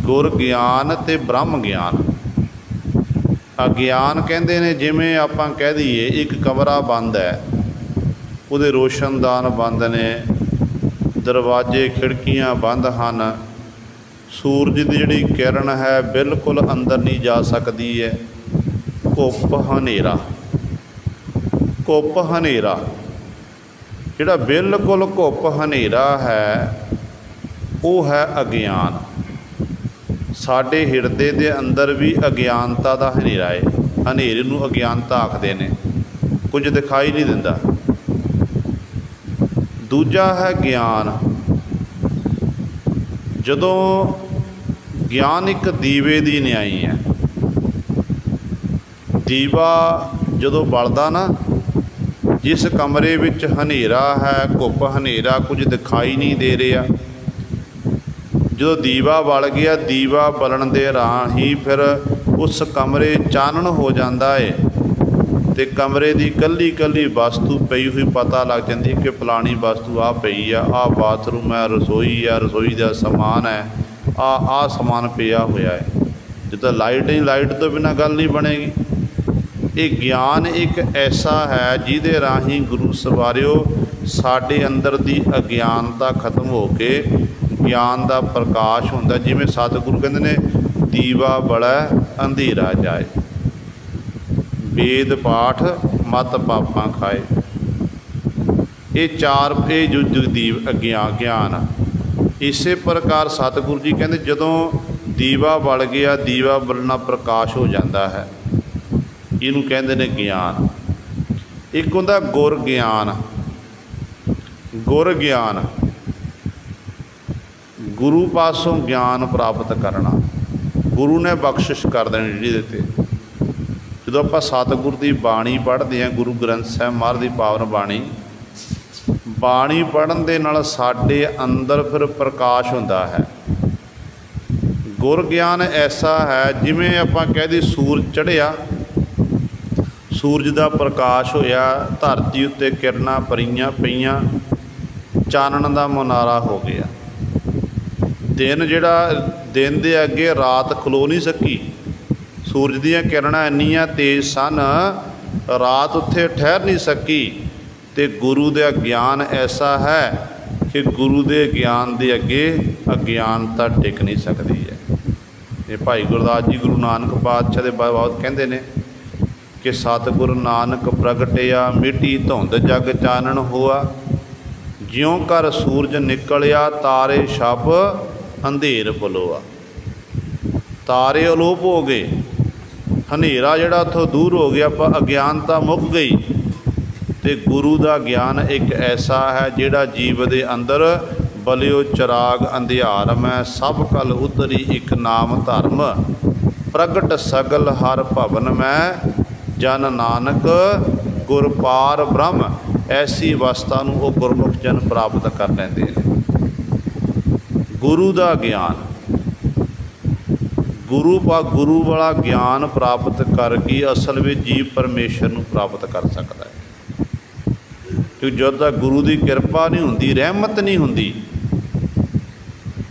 गुर ज्ञान ते ब्रह्म ज्ञान। अज्ञान कहते ने जिमें आपां कह दईए एक कमरा बंद है, उहदे रोशनदान बंद ने, दरवाजे खिड़कियां बंद हैं, सूरज की जिहड़ी किरण है बिल्कुल अंदर नहीं जा सकती है। घुप हनेरा, घुप हनेरा, जिहड़ा बिल्कुल घुप हनेरा है वो है अज्ञान। ਸਾਡੇ ਹਿਰਦੇ ਦੇ ਅੰਦਰ ਵੀ ਅਗਿਆਨਤਾ ਦਾ ਹਨੇਰਾ ਹੈ। ਹਨੇਰੇ ਨੂੰ ਅਗਿਆਨਤਾ ਆਖਦੇ ਨੇ, ਕੁਝ ਦਿਖਾਈ ਨਹੀਂ ਦਿੰਦਾ। ਦੂਜਾ ਹੈ ਗਿਆਨ। ਜਦੋਂ ਗਿਆਨ ਇੱਕ ਦੀਵੇ ਦੀ ਨਿਆਈ ਹੈ। ਦੀਵਾ ਜਦੋਂ ਬਲਦਾ ਨਾ, ਜਿਸ ਕਮਰੇ ਵਿੱਚ ਹਨੇਰਾ ਹੈ, ਘੁੱਪ ਹਨੇਰਾ, ਕੁਝ ਦਿਖਾਈ ਨਹੀਂ ਦੇ ਰਿਹਾ, ਜਦੋਂ ਦੀਵਾ ਬਲ ਗਿਆ, ਦੀਵਾ ਬਲਣ ਦੇ ਰਾਹੀਂ ਫਿਰ ਉਸ ਕਮਰੇ ਚਾਨਣ ਹੋ ਜਾਂਦਾ ਹੈ ਅਤੇ ਕਮਰੇ ਦੀ ਇਕੱਲੀ ਇਕੱਲੀ ਵਸਤੂ ਪਈ ਹੋਈ ਪਤਾ ਲੱਗ ਜਾਂਦੀ ਕਿ ਫਲਾਣੀ ਵਸਤੂ ਆਹ ਪਈ ਆ, ਆਹ ਬਾਥਰੂਮ ਹੈ, ਰਸੋਈ ਆ, ਰਸੋਈ ਦਾ ਸਮਾਨ ਹੈ, ਆਹ ਸਮਾਨ ਪਿਆ ਹੋਇਆ ਹੈ। ਜਦੋਂ ਲਾਈਟ ਹੀ ਲਾਈਟ ਤੋਂ ਬਿਨਾਂ ਗੱਲ ਨਹੀਂ ਬਣੇਗੀ। ਇਹ ਗਿਆਨ ਇੱਕ ਐਸਾ ਹੈ ਜਿਹਦੇ ਰਾਹੀਂ ਗੁਰੂ ਸਵਾਰਿਓ ਸਾਡੇ ਅੰਦਰ ਦੀ ਅਗਿਆਨਤਾ ਖਤਮ ਹੋ ਕੇ ਗਿਆਨ ਦਾ ਪ੍ਰਕਾਸ਼ ਹੁੰਦਾ। ਜਿਵੇਂ ਸਤਿਗੁਰੂ ਕਹਿੰਦੇ ਨੇ, ਦੀਵਾ ਬਲੈ ਅੰਧੇਰਾ ਜਾਏ, ਵੇਦ ਪਾਠ ਮਤ ਪਾਪਾਂ ਖਾਏ। ਇਹ ਚਾਰ ਇਹ ਜੋ ਜਗਦੀਪ ਗਿਆਨ। ਇਸੇ ਪ੍ਰਕਾਰ ਸਤਿਗੁਰੂ ਜੀ ਕਹਿੰਦੇ ਜਦੋਂ ਦੀਵਾ ਬਲ ਗਿਆ, ਦੀਵਾ ਬਲਣਾ ਪ੍ਰਕਾਸ਼ ਹੋ ਜਾਂਦਾ ਹੈ, ਇਹਨੂੰ ਕਹਿੰਦੇ ਨੇ ਗਿਆਨ। ਇੱਕ ਹੁੰਦਾ ਗੁਰ ਗਿਆਨ। ਗੁਰ ਗਿਆਨ ਗੁਰੂ ਪਾਸੋਂ ਗਿਆਨ ਪ੍ਰਾਪਤ ਕਰਨਾ, ਗੁਰੂ ਨੇ ਬਖਸ਼ਿਸ਼ ਕਰ ਦੇਣੀ ਜਿਹਦੇ 'ਤੇ। ਜਦੋਂ ਆਪਾਂ ਸਤਿਗੁਰ ਦੀ ਬਾਣੀ ਪੜ੍ਹਦੇ ਹਾਂ, ਗੁਰੂ ਗ੍ਰੰਥ ਸਾਹਿਬ ਮਹਾਰਾਜ ਦੀ ਪਾਵਨ ਬਾਣੀ, ਬਾਣੀ ਪੜ੍ਹਨ ਦੇ ਨਾਲ ਸਾਡੇ ਅੰਦਰ ਫਿਰ ਪ੍ਰਕਾਸ਼ ਹੁੰਦਾ ਹੈ। ਗੁਰ ਗਿਆਨ ਐਸਾ ਹੈ ਜਿਵੇਂ ਆਪਾਂ ਕਹਿ ਦਈਏ ਸੂਰਜ ਚੜ੍ਹਿਆ, ਸੂਰਜ ਦਾ ਪ੍ਰਕਾਸ਼ ਹੋਇਆ, ਧਰਤੀ ਉੱਤੇ ਕਿਰਨਾਂ ਪਈਆਂ, ਚਾਨਣ ਦਾ ਮੁਨਾਰਾ ਹੋ ਗਿਆ। ਦਿਨ ਜਿਹੜਾ ਦਿਨ ਦੇ ਅੱਗੇ ਰਾਤ ਖਲੋ ਨਹੀਂ ਸਕੀ, ਸੂਰਜ ਦੀਆਂ ਕਿਰਨਾਂ ਇੰਨੀਆਂ ਤੇਜ਼ ਸਨ, ਰਾਤ ਉੱਥੇ ਠਹਿਰ ਨਹੀਂ ਸਕੀ। ਅਤੇ ਗੁਰੂ ਦਾ ਗਿਆਨ ਐਸਾ ਹੈ ਕਿ ਗੁਰੂ ਦੇ ਗਿਆਨ ਦੇ ਅੱਗੇ ਅਗਿਆਨਤਾ ਟਿਕ ਨਹੀਂ ਸਕਦੀ ਹੈ। ਇਹ ਭਾਈ ਗੁਰਦਾਸ ਜੀ ਗੁਰੂ ਨਾਨਕ ਪਾਤਸ਼ਾਹ ਦੇ ਬਹੁਤ ਕਹਿੰਦੇ ਨੇ ਕਿ ਸਤਿਗੁਰ ਨਾਨਕ ਪ੍ਰਗਟਿਆ, ਮਿੱਟੀ ਧੁੰਦ ਜਗ ਚਾਨਣ ਹੋਆ, ਜਿਉਂ ਕਰ ਸੂਰਜ ਨਿਕਲਿਆ, ਤਾਰੇ ਛਪ ਅੰਧੇਰ ਪਲੋਆ। ਤਾਰੇ ਅਲੋਪ ਹੋ ਗਏ, ਹਨੇਰਾ ਜਿਹੜਾ ਉੱਥੋਂ ਦੂਰ ਹੋ ਗਿਆ, ਆਪਾਂ ਅਗਿਆਨਤਾ ਮੁੱਕ ਗਈ। ਅਤੇ ਗੁਰੂ ਦਾ ਗਿਆਨ ਇੱਕ ਐਸਾ ਹੈ ਜਿਹੜਾ ਜੀਵ ਦੇ ਅੰਦਰ ਬਲਿਓ ਚਿਰਾਗ ਅੰਧਿਆਰ ਮੈਂ, ਸਭ ਕਲ ਉਤਰੀ ਇੱਕ ਨਾਮ ਧਰਮ, ਪ੍ਰਗਟ ਸਗਲ ਹਰ ਭਵਨ ਮੈਂ, ਜਨ ਨਾਨਕ ਗੁਰ ਪਾਰ ਬ੍ਰਹਮ। ਐਸੀ ਅਵਸਥਾ ਨੂੰ ਉਹ ਗੁਰਮੁਖ ਜਨ ਪ੍ਰਾਪਤ ਕਰ ਲੈਂਦੇ ਨੇ। ਗੁਰੂ ਦਾ ਗਿਆਨ, ਗੁਰੂ ਵਾਲਾ ਗਿਆਨ ਪ੍ਰਾਪਤ ਕਰਕੇ ਅਸਲ ਵਿੱਚ ਜੀਵ ਪਰਮੇਸ਼ਰ ਨੂੰ ਪ੍ਰਾਪਤ ਕਰ ਸਕਦਾ ਹੈ। ਕਿਉਂਕਿ ਜਦੋਂ ਤੱਕ ਗੁਰੂ ਦੀ ਕਿਰਪਾ ਨਹੀਂ ਹੁੰਦੀ, ਰਹਿਮਤ ਨਹੀਂ ਹੁੰਦੀ,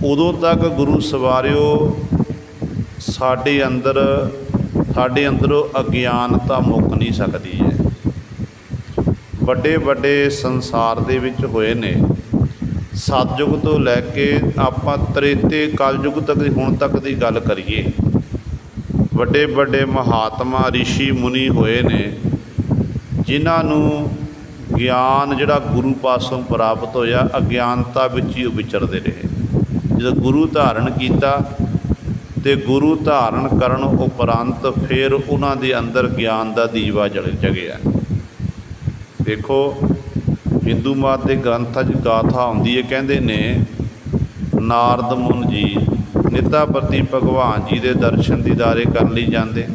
ਉਦੋਂ ਤੱਕ ਗੁਰੂ ਸਵਾਰਿਓ ਸਾਡੇ ਅੰਦਰੋਂ ਅਗਿਆਨਤਾ ਮੁੱਕ ਨਹੀਂ ਸਕਦੀ ਹੈ। ਵੱਡੇ ਵੱਡੇ ਸੰਸਾਰ ਦੇ ਵਿੱਚ ਹੋਏ ਨੇ, ਸਤਿਯੁਗ ਤੋਂ ਲੈ ਕੇ ਆਪਾਂ ਤ੍ਰੇਤੇ ਕਲਯੁਗ ਤੱਕ ਦੀ ਹੁਣ ਤੱਕ ਦੀ ਗੱਲ ਕਰੀਏ, ਵੱਡੇ ਵੱਡੇ ਮਹਾਤਮਾ ਰਿਸ਼ੀ ਮੁਨੀ ਹੋਏ ਨੇ ਜਿਨ੍ਹਾਂ ਨੂੰ ਗਿਆਨ ਜਿਹੜਾ ਗੁਰੂ ਪਾਸੋਂ ਪ੍ਰਾਪਤ ਹੋਇਆ, ਅਗਿਆਨਤਾ ਵਿੱਚ ਹੀ ਉਹ ਵਿਚਰਦੇ ਰਹੇ। ਜਦੋਂ ਗੁਰੂ ਧਾਰਨ ਕੀਤਾ ਅਤੇ ਗੁਰੂ ਧਾਰਨ ਕਰਨ ਉਪਰੰਤ ਫਿਰ ਉਹਨਾਂ ਦੇ ਅੰਦਰ ਗਿਆਨ ਦਾ ਦੀਵਾ ਜਗਿਆ। ਦੇਖੋ ਹਿੰਦੂ ਮਤ ਦੇ ਗ੍ਰੰਥਾਂ 'ਚ ਗਾਥਾ ਆਉਂਦੀ ਹੈ, ਕਹਿੰਦੇ ਨੇ ਨਾਰਦ ਮੁਨ ਜੀ ਨਿੱਤਾ ਪ੍ਰਤੀ ਭਗਵਾਨ ਜੀ ਦੇ ਦਰਸ਼ਨ ਦੀਦਾਰੇ ਕਰਨ ਲਈ ਜਾਂਦੇ,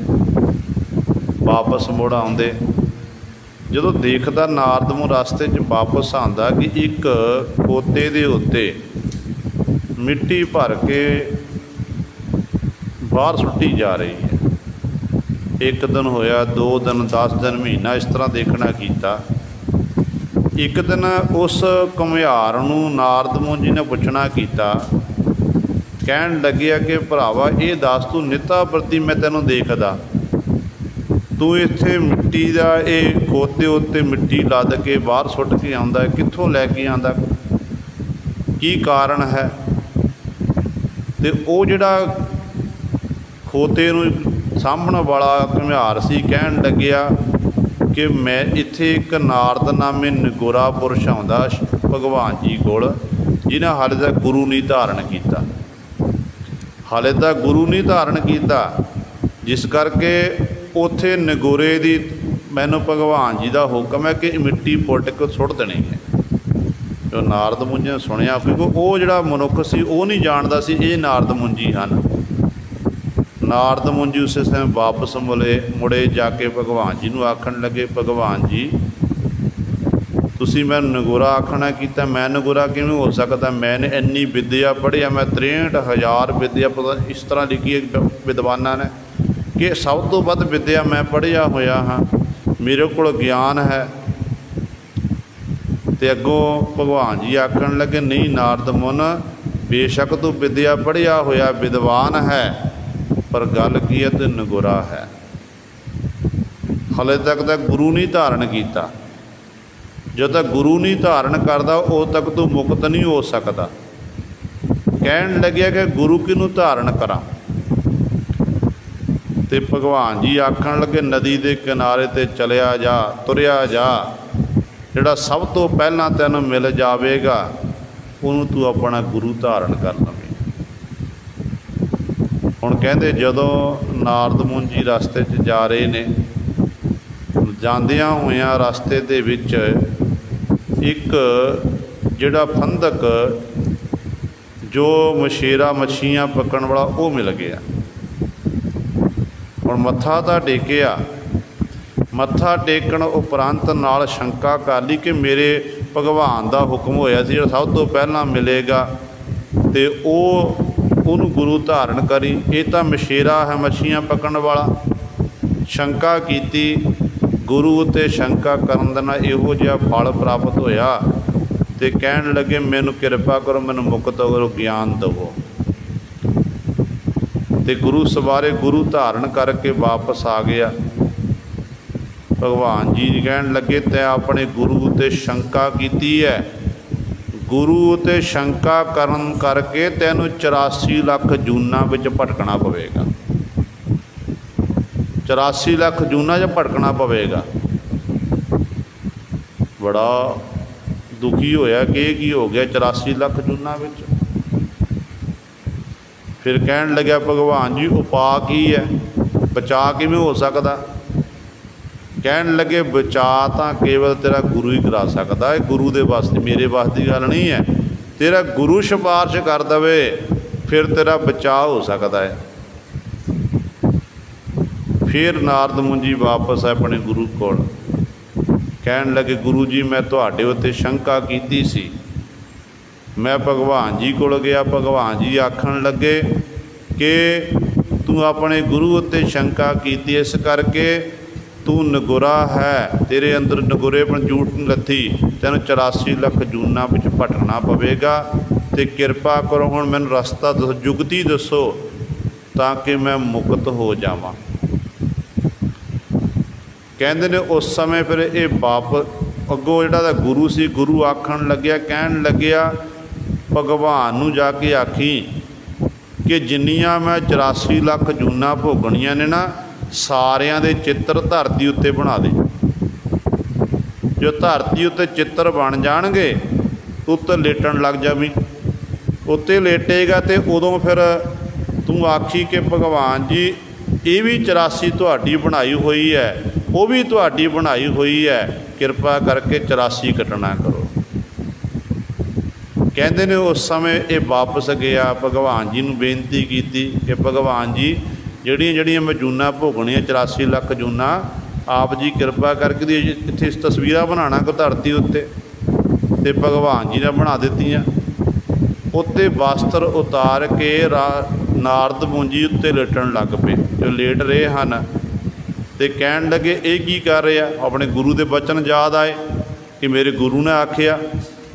ਵਾਪਸ ਮੁੜ ਆਉਂਦੇ। ਜਦੋਂ ਦੇਖਦਾ ਨਾਰਦ ਮੁਨ ਰਸਤੇ 'ਚ ਵਾਪਸ ਆਉਂਦਾ ਕਿ ਇੱਕ ਖੋਤੇ ਦੇ ਉੱਤੇ ਮਿੱਟੀ ਭਰ ਕੇ ਬਾਹਰ ਸੁੱਟੀ ਜਾ ਰਹੀ ਹੈ। ਇੱਕ ਦਿਨ ਹੋਇਆ, 2 ਦਿਨ, 10 ਦਿਨ, ਮਹੀਨਾ, ਇਸ ਤਰ੍ਹਾਂ ਦੇਖਣਾ ਕੀਤਾ। ਇੱਕ ਦਿਨ ਉਸ ਘੁਮਿਆਰ ਨੂੰ ਨਾਰਦ ਮੁਨੀ ਜੀ ਨੇ ਪੁੱਛਣਾ ਕੀਤਾ, ਕਹਿਣ ਲੱਗਿਆ ਕਿ ਭਰਾਵਾ ਇਹ ਦੱਸ, ਤੂੰ ਨਿੱਤਾ ਪ੍ਰਤੀ ਮੈਂ ਤੈਨੂੰ ਦੇਖਦਾ, ਤੂੰ ਇੱਥੇ ਮਿੱਟੀ ਦਾ ਇਹ ਖੋਤੇ ਉੱਤੇ ਮਿੱਟੀ ਲੱਦ ਕੇ ਬਾਹਰ ਸੁੱਟ ਕੇ ਆਉਂਦਾ, ਕਿੱਥੋਂ ਲੈ ਕੇ ਆਉਂਦਾ, ਕੀ ਕਾਰਨ ਹੈ? ਅਤੇ ਉਹ ਜਿਹੜਾ ਖੋਤੇ ਨੂੰ ਸਾਂਭਣ ਵਾਲਾ ਘੁਮਿਆਰ ਸੀ ਕਹਿਣ ਲੱਗਿਆ ਕਿ ਮੈਂ ਇੱਥੇ ਇੱਕ ਨਾਰਦ ਨਾਮੇ ਨਿਗੋਰਾ ਪੁਰਸ਼ ਆਉਂਦਾ ਭਗਵਾਨ ਜੀ ਕੋਲ, ਜਿਹਨਾਂ ਹਾਲੇ ਤੱਕ ਗੁਰੂ ਨਹੀਂ ਧਾਰਨ ਕੀਤਾ, ਹਾਲੇ ਤਾਂ ਗੁਰੂ नहीं धारण किया, जिस करके उत्थे नगोरे दी मैनू भगवान जी का हुक्म है कि मिट्टी पुट के सुट देनी है। जो नारद मुंजी ने सुनिया, क्योंकि वो जिहड़ा मनुख सी वो नहीं जानता सी ये नारद मुंजी हैं। नारद मुंजी उस समय वापस मुड़े जाके भगवान जी नूं आखण लगे, भगवान जी तुसीं मैं नगोरा आखना किया, मैं नगोरा किवें हो सकता, मैंने इन्नी विद्या पढ़ी, मैं 63,000 विद्या इस तरह लिखी है विद्वाना ने कि सब तो वध विद्या मैं पढ़िया होया हाँ, मेरे को ज्ञान है। तो अगों भगवान जी आखण लगे, नहीं नारद मुन, बेशक तू विद्या पढ़िया होया विद्वान है, पर गल की है तो नगोरा है, हले तक तो गुरु नहीं धारण किया। जो तक गुरु नहीं धारण करता उद तक तू मुक्त नहीं हो सकता। कहन लगे कि गुरु किनू धारण करा, तो भगवान जी आखण लगे, नदी के किनारे ते चलिया जा, तुरिया जा, जिहड़ा सब तो पहला तैनूं मिल जाएगा उन्होंने तू अपना गुरु धारण कर लवें। हुण कहंदे जदों नारद मुनि रस्ते च जा रहे ने, जांदियां होइयां रस्ते दे विच एक जिहड़ा फंदक जो मछेरा मच्छियां पकड़न वाला वो मिल गया। हुण मत्था तां टेकिया, मत्था टेकण उपरंत नाल शंका कर ली कि मेरे भगवान का हुक्म होया सी सब तो पहला मिलेगा तो उन्होंने गुरु धारण करी, ये तो मछेरा है मच्छियां पकड़न वाला। शंका की, गुरु ते शंका करन दे नाल इहो जिहा फल प्राप्त होया, ते कहण लगे मैनू किरपा करो, मैनू मुक्त करो, ज्ञान दवो। ते गुरु सवारे गुरु धारण करके वापस आ गया। भगवान जी कहन लगे, तैं अपने गुरु ते शंका की है, गुरु ते शंका करन करके तैनू 84 लाख जूना विच भटकना पवेगा। 84 लाख जूना च भटकना पवेगा। बड़ा दुखी होया कि की हो गया 84 लाख जूना विच। फिर कहन लग्या भगवान जी उपा की है, बचा किवें हो सकदा। कहन लगे बचा तो केवल तेरा गुरु ही करा सकता है, गुरु दे वास्ते मेरे वास्ते की गल नहीं है, तेरा गुरु सिफारिश कर दवे फिर तेरा बचाव हो सकता है। फिर नारद मुनि वापस अपने गुरु को कहन लगे, गुरु जी मैं तुहाडे उत्ते शंका की सी, मैं भगवान जी को गया, भगवान जी आखन लगे कि तू अपने गुरु उत्ते शंका की, इस करके तू नगुरा है, तेरे अंदर नगुरेपन झूठ लथी, तेन 84 लाख जूना विच भटकना पवेगा। तो किरपा करो हुण मैनूं रस्ता दसो, जुगती दसो ताकि मैं मुक्त हो जावां। कहंदे ने उस समय फिर ये बाप अगों जिहड़ा गुरु सी, गुरु आखण लग्या, कहण लग्या भगवान नूं जाके आखी कि जिन्नियां मैं 84 लाख जूना भोगणियां ने ना, सारियां दे चित्र धरती उत्ते बना दे। जो धरती उत्ते चित्र बन जाणगे उत्ते लेटण लग जावी, उत्ते लेटेगा तो उदों फिर तू आखी कि भगवान जी ये भी 84 तुहाडी बनाई हुई है, वो भी तुहाडी बनाई हुई है, किरपा करके 84 कटना करो। कहते ने उस समय ये वापस गया, भगवान जी नूं बेनती की कि भगवान जी ਜਿਹੜੀਆਂ ਜਿਹੜੀਆਂ मैं जूना भोगणियां 84 लाख जूना, आप जी किरपा करके इत्थे तस्वीरां बनाना को धरती उत्ते, ते भगवान जी ने बना दित्तियां। उत्ते वस्त्र उतार के नारद मुनि उत्ते लेटण लग पे, जो लेट रहे हैं तो कहण लगे ये की कर रहे, अपने गुरु के बचन याद आए कि मेरे गुरु ने आखिया।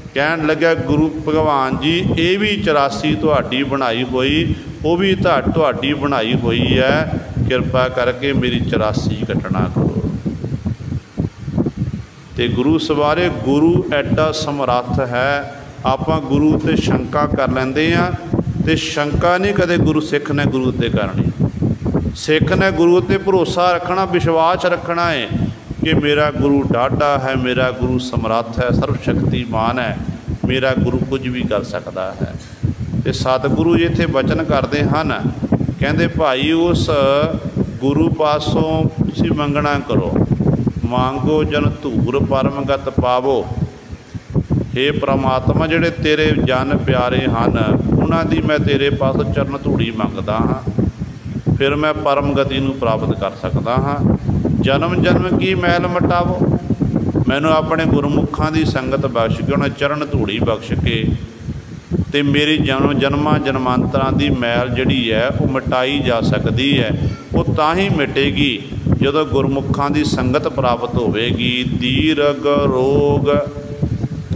कहण लग्या गुरु भगवान जी ये भी 84 तुहाडी बनाई हुई, वो भी तुहाडी बनाई हुई है, किरपा करके मेरी 84 कटना करो। तो गुरु सवारे गुरु एडा समर्थ है, आपां गुरु ते शंका कर लेंदे आ, ते शंका नहीं कदे गुरु सिख ने गुरु ते करनी। सिख ने गुरु ते भरोसा रखना, विश्वास रखना है कि मेरा गुरु डाढ़ा है, मेरा गुरु समर्थ है, सर्वशक्तिमान है, मेरा गुरु कुछ भी कर सकता है। ਤੇ ਸਤਿਗੁਰੂ ਜੀ ਇੱਥੇ ਬਚਨ ਕਰਦੇ ਹਨ, ਕਹਿੰਦੇ ਭਾਈ ਉਸ ਗੁਰੂ ਪਾਸੋਂ ਤੁਸੀਂ ਮੰਗਣਾ ਕਰੋ, ਮੰਗੋ ਜਨ ਧੂਰ ਪਰਮਗਤ ਪਾਵੋ। ਹੇ ਪ੍ਰਮਾਤਮਾ, ਜਿਹੜੇ ਤੇਰੇ ਜਨ ਪਿਆਰੇ ਹਨ ਉਹਨਾਂ ਦੀ ਮੈਂ ਤੇਰੇ ਪਾਸੋਂ ਚਰਨ ਧੂੜੀ ਮੰਗਦਾ ਹਾਂ, ਫਿਰ ਮੈਂ ਪਰਮ ਗਤੀ ਨੂੰ ਪ੍ਰਾਪਤ ਕਰ ਸਕਦਾ ਹਾਂ। ਜਨਮ ਜਨਮ ਕੀ ਮੈਲ ਮਿਟਾਵੋ, ਮੈਨੂੰ ਆਪਣੇ ਗੁਰਮੁਖਾਂ ਦੀ ਸੰਗਤ ਬਖਸ਼ ਕੇ ਉਹਨਾਂ ਚਰਨ ਧੂੜੀ ਬਖਸ਼ ਕੇ ਅਤੇ ਮੇਰੀ ਜਨਮਾਂ ਜਨਮਾਂਤਰਾਂ ਦੀ ਮੈਲ ਜਿਹੜੀ ਹੈ ਉਹ ਮਿਟਾਈ ਜਾ ਸਕਦੀ ਹੈ। ਉਹ ਤਾਂ ਹੀ ਮਿਟੇਗੀ ਜਦੋਂ ਗੁਰਮੁਖਾਂ ਦੀ ਸੰਗਤ ਪ੍ਰਾਪਤ ਹੋਵੇਗੀ। ਦੀਰਘ ਰੋਗ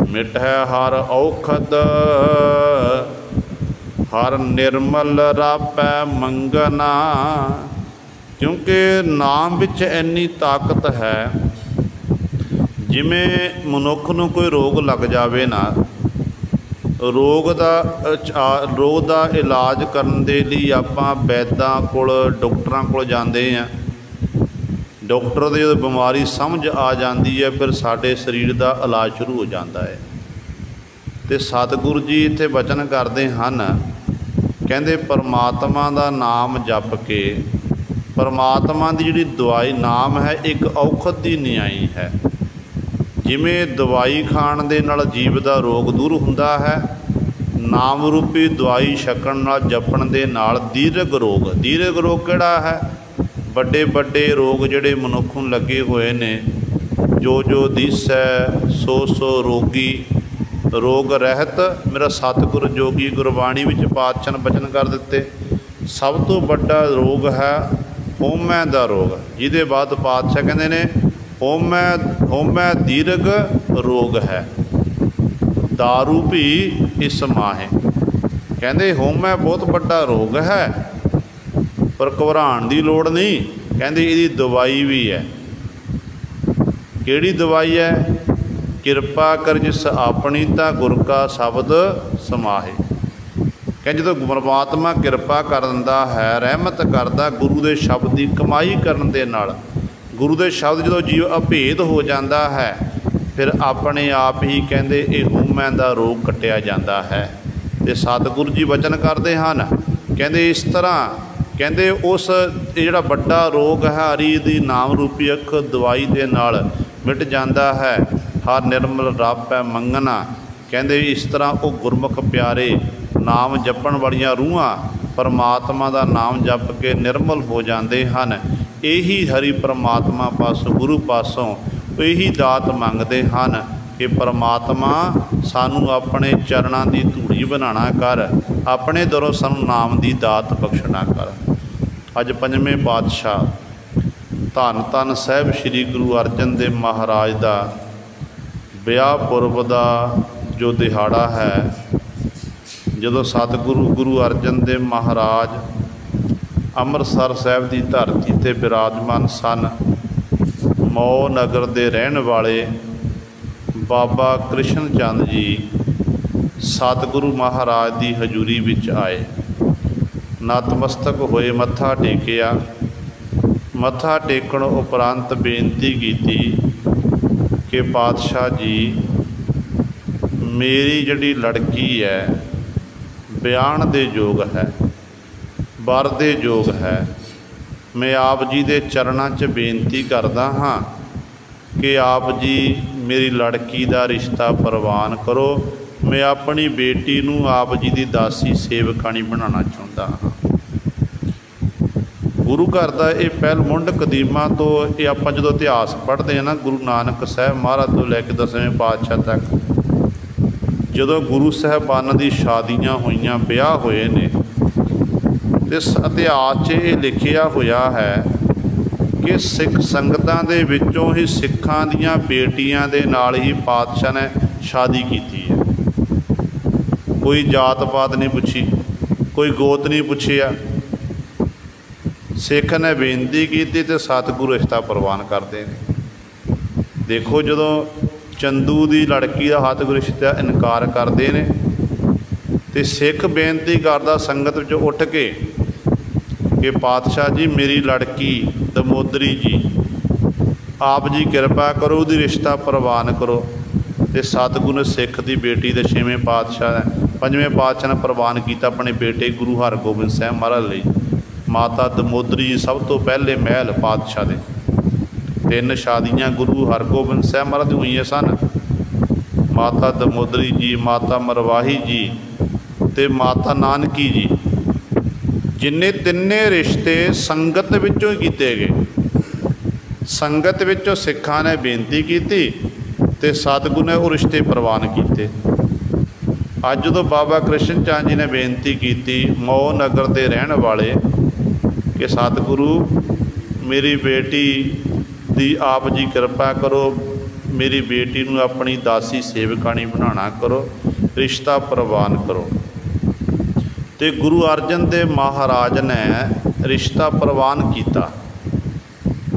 ਮਿਟੈ ਹਰ ਔਖਦ, ਹਰ ਨਿਰਮਲ ਰਾਪੈ ਮੰਗਨਾ। ਕਿਉਂਕਿ ਨਾਮ ਵਿੱਚ ਇੰਨੀ ਤਾਕਤ ਹੈ, ਜਿਵੇਂ ਮਨੁੱਖ ਨੂੰ ਕੋਈ ਰੋਗ ਲੱਗ ਜਾਵੇ ਨਾ, ਰੋਗ ਦਾ ਇਲਾਜ ਕਰਨ ਦੇ ਲਈ ਆਪਾਂ ਵੈਦਾਂ ਕੋਲ, ਡਾਕਟਰਾਂ ਕੋਲ ਜਾਂਦੇ ਹਾਂ। ਡਾਕਟਰ ਦੀ ਜਦੋਂ ਬਿਮਾਰੀ ਸਮਝ ਆ ਜਾਂਦੀ ਹੈ, ਫਿਰ ਸਾਡੇ ਸਰੀਰ ਦਾ ਇਲਾਜ ਸ਼ੁਰੂ ਹੋ ਜਾਂਦਾ ਹੈ। ਅਤੇ ਸਤਿਗੁਰੂ ਜੀ ਇੱਥੇ ਬਚਨ ਕਰਦੇ ਹਨ, ਕਹਿੰਦੇ ਪਰਮਾਤਮਾ ਦਾ ਨਾਮ ਜਪ ਕੇ, ਪਰਮਾਤਮਾ ਦੀ ਜਿਹੜੀ ਦਵਾਈ ਨਾਮ ਹੈ ਇੱਕ ਔਖਦ ਦੀ ਨਿਆਈ ਹੈ। ਜਿਵੇਂ ਦਵਾਈ ਖਾਣ ਦੇ ਨਾਲ ਜੀਵ ਦਾ ਰੋਗ ਦੂਰ ਹੁੰਦਾ ਹੈ, ਨਾਮ ਰੂਪੀ ਦਵਾਈ ਛਕਣ ਨਾਲ, ਜਪਣ ਦੇ ਨਾਲ ਦੀਰਘ ਰੋਗ। ਦੀਰਘ ਰੋਗ ਕਿਹੜਾ ਹੈ? ਵੱਡੇ ਵੱਡੇ ਰੋਗ ਜਿਹੜੇ ਮਨੁੱਖ ਨੂੰ ਲੱਗੇ ਹੋਏ ਨੇ, ਜੋ ਦੀਸੈ ਸੋ ਸੋ ਰੋਗੀ, ਰੋਗ ਰਹਿਤ ਮੇਰਾ ਸਤਿਗੁਰ ਜੋਗੀ। ਗੁਰਬਾਣੀ ਵਿੱਚ ਪਾਤਸ਼ਾਹ ਨੇ ਬਚਨ ਕਰ ਦਿੱਤੇ, ਸਭ ਤੋਂ ਵੱਡਾ ਰੋਗ ਹੈ ਹਉਮੈ ਦਾ ਰੋਗ, ਜਿਹਦੇ ਬਾਅਦ ਪਾਤਸ਼ਾਹ ਕਹਿੰਦੇ ਨੇ ਹਉਮੈ ਦੀਰਘ ਰੋਗ ਹੈ, ਦਾਰੂ ਵੀ ਇਸ ਮਾਹੇ। ਕਹਿੰਦੇ ਹਉਮੈ ਬਹੁਤ ਵੱਡਾ ਰੋਗ ਹੈ, ਪਰ ਘਬਰਾਉਣ ਦੀ ਲੋੜ ਨਹੀਂ। ਕਹਿੰਦੇ ਇਹਦੀ ਦਵਾਈ ਵੀ ਹੈ। ਕਿਹੜੀ ਦਵਾਈ ਹੈ? ਕਿਰਪਾ ਕਰ ਜਿਸ ਆਪਣੀ ਤਾਂ ਗੁਰ ਕਾ ਸ਼ਬਦ ਸਮਾਹੇ। ਕਹਿੰਦੇ ਜਦੋਂ ਪਰਮਾਤਮਾ ਕਿਰਪਾ ਕਰ ਦਿੰਦਾ ਹੈ, ਰਹਿਮਤ ਕਰਦਾ ਗੁਰੂ ਦੇ ਸ਼ਬਦ ਦੀ ਕਮਾਈ ਕਰਨ ਦੇ ਨਾਲ, ਗੁਰੂ ਦੇ ਸ਼ਬਦ ਜਦੋਂ ਜੀਵ ਅਭੇਦ ਹੋ ਜਾਂਦਾ ਹੈ, ਫਿਰ ਆਪਣੇ ਆਪ ਹੀ ਕਹਿੰਦੇ ਇਹ ਹਉਮੈ ਦਾ ਰੋਗ ਕੱਟਿਆ ਜਾਂਦਾ ਹੈ। ਅਤੇ ਸਤਿਗੁਰੂ ਜੀ ਬਚਨ ਕਰਦੇ ਹਨ, ਕਹਿੰਦੇ ਇਸ ਤਰ੍ਹਾਂ, ਕਹਿੰਦੇ ਉਸ ਜਿਹੜਾ ਵੱਡਾ ਰੋਗ ਹੈ ਹਰੀ ਦੀ ਨਾਮ ਰੂਪੀ ਅੱਖ ਦਵਾਈ ਦੇ ਨਾਲ ਮਿਟ ਜਾਂਦਾ ਹੈ। ਹਰ ਨਿਰਮਲ ਰਾਪੈ ਮੰਗਣਾ। ਕਹਿੰਦੇ ਇਸ ਤਰ੍ਹਾਂ ਉਹ ਗੁਰਮੁਖ ਪਿਆਰੇ ਨਾਮ ਜਪਣ ਵਾਲੀਆਂ ਰੂਹਾਂ ਪਰਮਾਤਮਾ ਦਾ ਨਾਮ ਜਪ ਕੇ ਨਿਰਮਲ ਹੋ ਜਾਂਦੇ ਹਨ। ਇਹੀ ਹਰੀ ਪਰਮਾਤਮਾ ਪਾਸੋਂ, ਗੁਰੂ ਪਾਸੋਂ ਇਹੀ ਦਾਤ ਮੰਗਦੇ ਹਨ ਕਿ ਪਰਮਾਤਮਾ ਸਾਨੂੰ ਆਪਣੇ ਚਰਨਾਂ ਦੀ ਧੂੜੀ ਬਣਾਉਣਾ ਕਰ, ਆਪਣੇ ਦਰੋਂ ਸਾਨੂੰ ਨਾਮ ਦੀ ਦਾਤ ਬਖਸ਼ਣਾ ਕਰ। ਅੱਜ ਪੰਜਵੇਂ ਪਾਤਸ਼ਾਹ ਧੰਨ ਧੰਨ ਸਾਹਿਬ ਸ਼੍ਰੀ ਗੁਰੂ ਅਰਜਨ ਦੇਵ ਮਹਾਰਾਜ ਦਾ ਵਿਆਹ ਪੁਰਬ ਦਾ ਜੋ ਦਿਹਾੜਾ ਹੈ, ਜਦੋਂ ਸਤਿਗੁਰੂ ਗੁਰੂ ਅਰਜਨ ਦੇਵ ਮਹਾਰਾਜ ਅੰਮ੍ਰਿਤਸਰ ਸਾਹਿਬ ਦੀ ਧਰਤੀ 'ਤੇ ਬਿਰਾਜਮਾਨ ਸਨ। ਮੌ ਨਗਰ ਦੇ ਰਹਿਣ ਵਾਲੇ ਬਾਬਾ ਕ੍ਰਿਸ਼ਨ ਚੰਦ ਜੀ ਸਤਿਗੁਰੂ ਮਹਾਰਾਜ ਦੀ ਹਜ਼ੂਰੀ ਵਿੱਚ ਆਏ, ਨਤਮਸਤਕ ਹੋਏ, ਮੱਥਾ ਟੇਕਿਆ। ਮੱਥਾ ਟੇਕਣ ਉਪਰੰਤ ਬੇਨਤੀ ਕੀਤੀ ਕਿ ਪਾਤਸ਼ਾਹ ਜੀ, ਮੇਰੀ ਜਿਹੜੀ ਲੜਕੀ ਹੈ ਵਿਆਹਣ ਦੇ ਯੋਗ ਹੈ, ਵਰ ਦੇ ਯੋਗ ਹੈ। ਮੈਂ ਆਪ ਜੀ ਦੇ ਚਰਨਾਂ 'ਚ ਬੇਨਤੀ ਕਰਦਾ ਹਾਂ ਕਿ ਆਪ ਜੀ ਮੇਰੀ ਲੜਕੀ ਦਾ ਰਿਸ਼ਤਾ ਪ੍ਰਵਾਨ ਕਰੋ। ਮੈਂ ਆਪਣੀ ਬੇਟੀ ਨੂੰ ਆਪ ਜੀ ਦੀ ਦਾਸੀ ਸੇਵਕਾਣੀ ਬਣਾਉਣਾ ਚਾਹੁੰਦਾ ਹਾਂ। ਗੁਰੂ ਘਰ ਦਾ ਇਹ ਪਹਿਲ ਮੁੱਢ ਕਦੀਮਾਂ ਤੋਂ, ਇਹ ਆਪਾਂ ਜਦੋਂ ਇਤਿਹਾਸ ਪੜ੍ਹਦੇ ਹਾਂ ਨਾ, ਗੁਰੂ ਨਾਨਕ ਸਾਹਿਬ ਮਹਾਰਾਜ ਤੋਂ ਲੈ ਕੇ 10ਵੇਂ ਪਾਤਸ਼ਾਹ ਤੱਕ, ਜਦੋਂ ਗੁਰੂ ਸਾਹਿਬਾਨਾਂ ਦੀ ਸ਼ਾਦੀਆਂ ਹੋਈਆਂ, ਵਿਆਹ ਹੋਏ ਨੇ, ਅਤੇ ਇਤਿਹਾਸ 'ਚ ਇਹ ਲਿਖਿਆ ਹੋਇਆ ਹੈ ਕਿ ਸਿੱਖ ਸੰਗਤਾਂ ਦੇ ਵਿੱਚੋਂ ਹੀ ਸਿੱਖਾਂ ਦੀਆਂ ਬੇਟੀਆਂ ਦੇ ਨਾਲ ਹੀ ਪਾਤਸ਼ਾਹ ਨੇ ਸ਼ਾਦੀ ਕੀਤੀ ਹੈ। ਕੋਈ ਜਾਤ ਪਾਤ ਨਹੀਂ ਪੁੱਛੀ, ਕੋਈ ਗੋਤ ਨਹੀਂ ਪੁੱਛਿਆ। ਸਿੱਖ ਨੇ ਬੇਨਤੀ ਕੀਤੀ ਅਤੇ ਸਤਿਗੁਰੂ ਰਿਸ਼ਤਾ ਪ੍ਰਵਾਨ ਕਰਦੇ ਨੇ। ਦੇਖੋ, ਜਦੋਂ ਚੰਦੂ ਦੀ ਲੜਕੀ ਦਾ ਸਤਿਗੁਰੂ ਰਿਸ਼ਤਾ ਇਨਕਾਰ ਕਰਦੇ ਨੇ ਅਤੇ ਸਿੱਖ ਬੇਨਤੀ ਕਰਦਾ ਸੰਗਤ ਵਿੱਚੋਂ ਉੱਠ ਕੇ ਕਿ ਪਾਤਸ਼ਾਹ ਜੀ, ਮੇਰੀ ਲੜਕੀ ਦਮੋਦਰੀ ਜੀ, ਆਪ ਜੀ ਕਿਰਪਾ ਕਰੋ, ਉਹਦੀ ਰਿਸ਼ਤਾ ਪ੍ਰਵਾਨ ਕਰੋ। ਅਤੇ ਸਤਿਗੁਰੂ ਨੇ ਸਿੱਖ ਦੀ ਬੇਟੀ ਦੇ 6ਵੇਂ ਪਾਤਸ਼ਾਹ ਨੇ पंजवें पातशाह ने प्रवान किया अपने बेटे गुरु हरगोबिंद साहब महाराज लई। माता दमोदरी जी सब तो पहले महल पातशाह दे 3 शादियाँ गुरु हरगोबिंद साहब महाराज दी हुई सन। माता दमोदरी जी, माता मरवाही जी ते माता नानकी जी, जिन्ने तिन्ने रिश्ते संगत विचों कीते गए। संगत विचों सिखां ने बेनती की ते सतगुरु ने वो रिश्ते प्रवान किए। अज जो बाबा कृष्ण चंद जी ने बेनती की मौ नगर के रहने वाले कि सतगुरु मेरी बेटी दी आप जी कृपा करो, मेरी बेटी नूं अपनी दासी सेवकाणी बनाना करो, रिश्ता प्रवान करो। तो गुरु अर्जन देव महाराज ने रिश्ता प्रवान किया।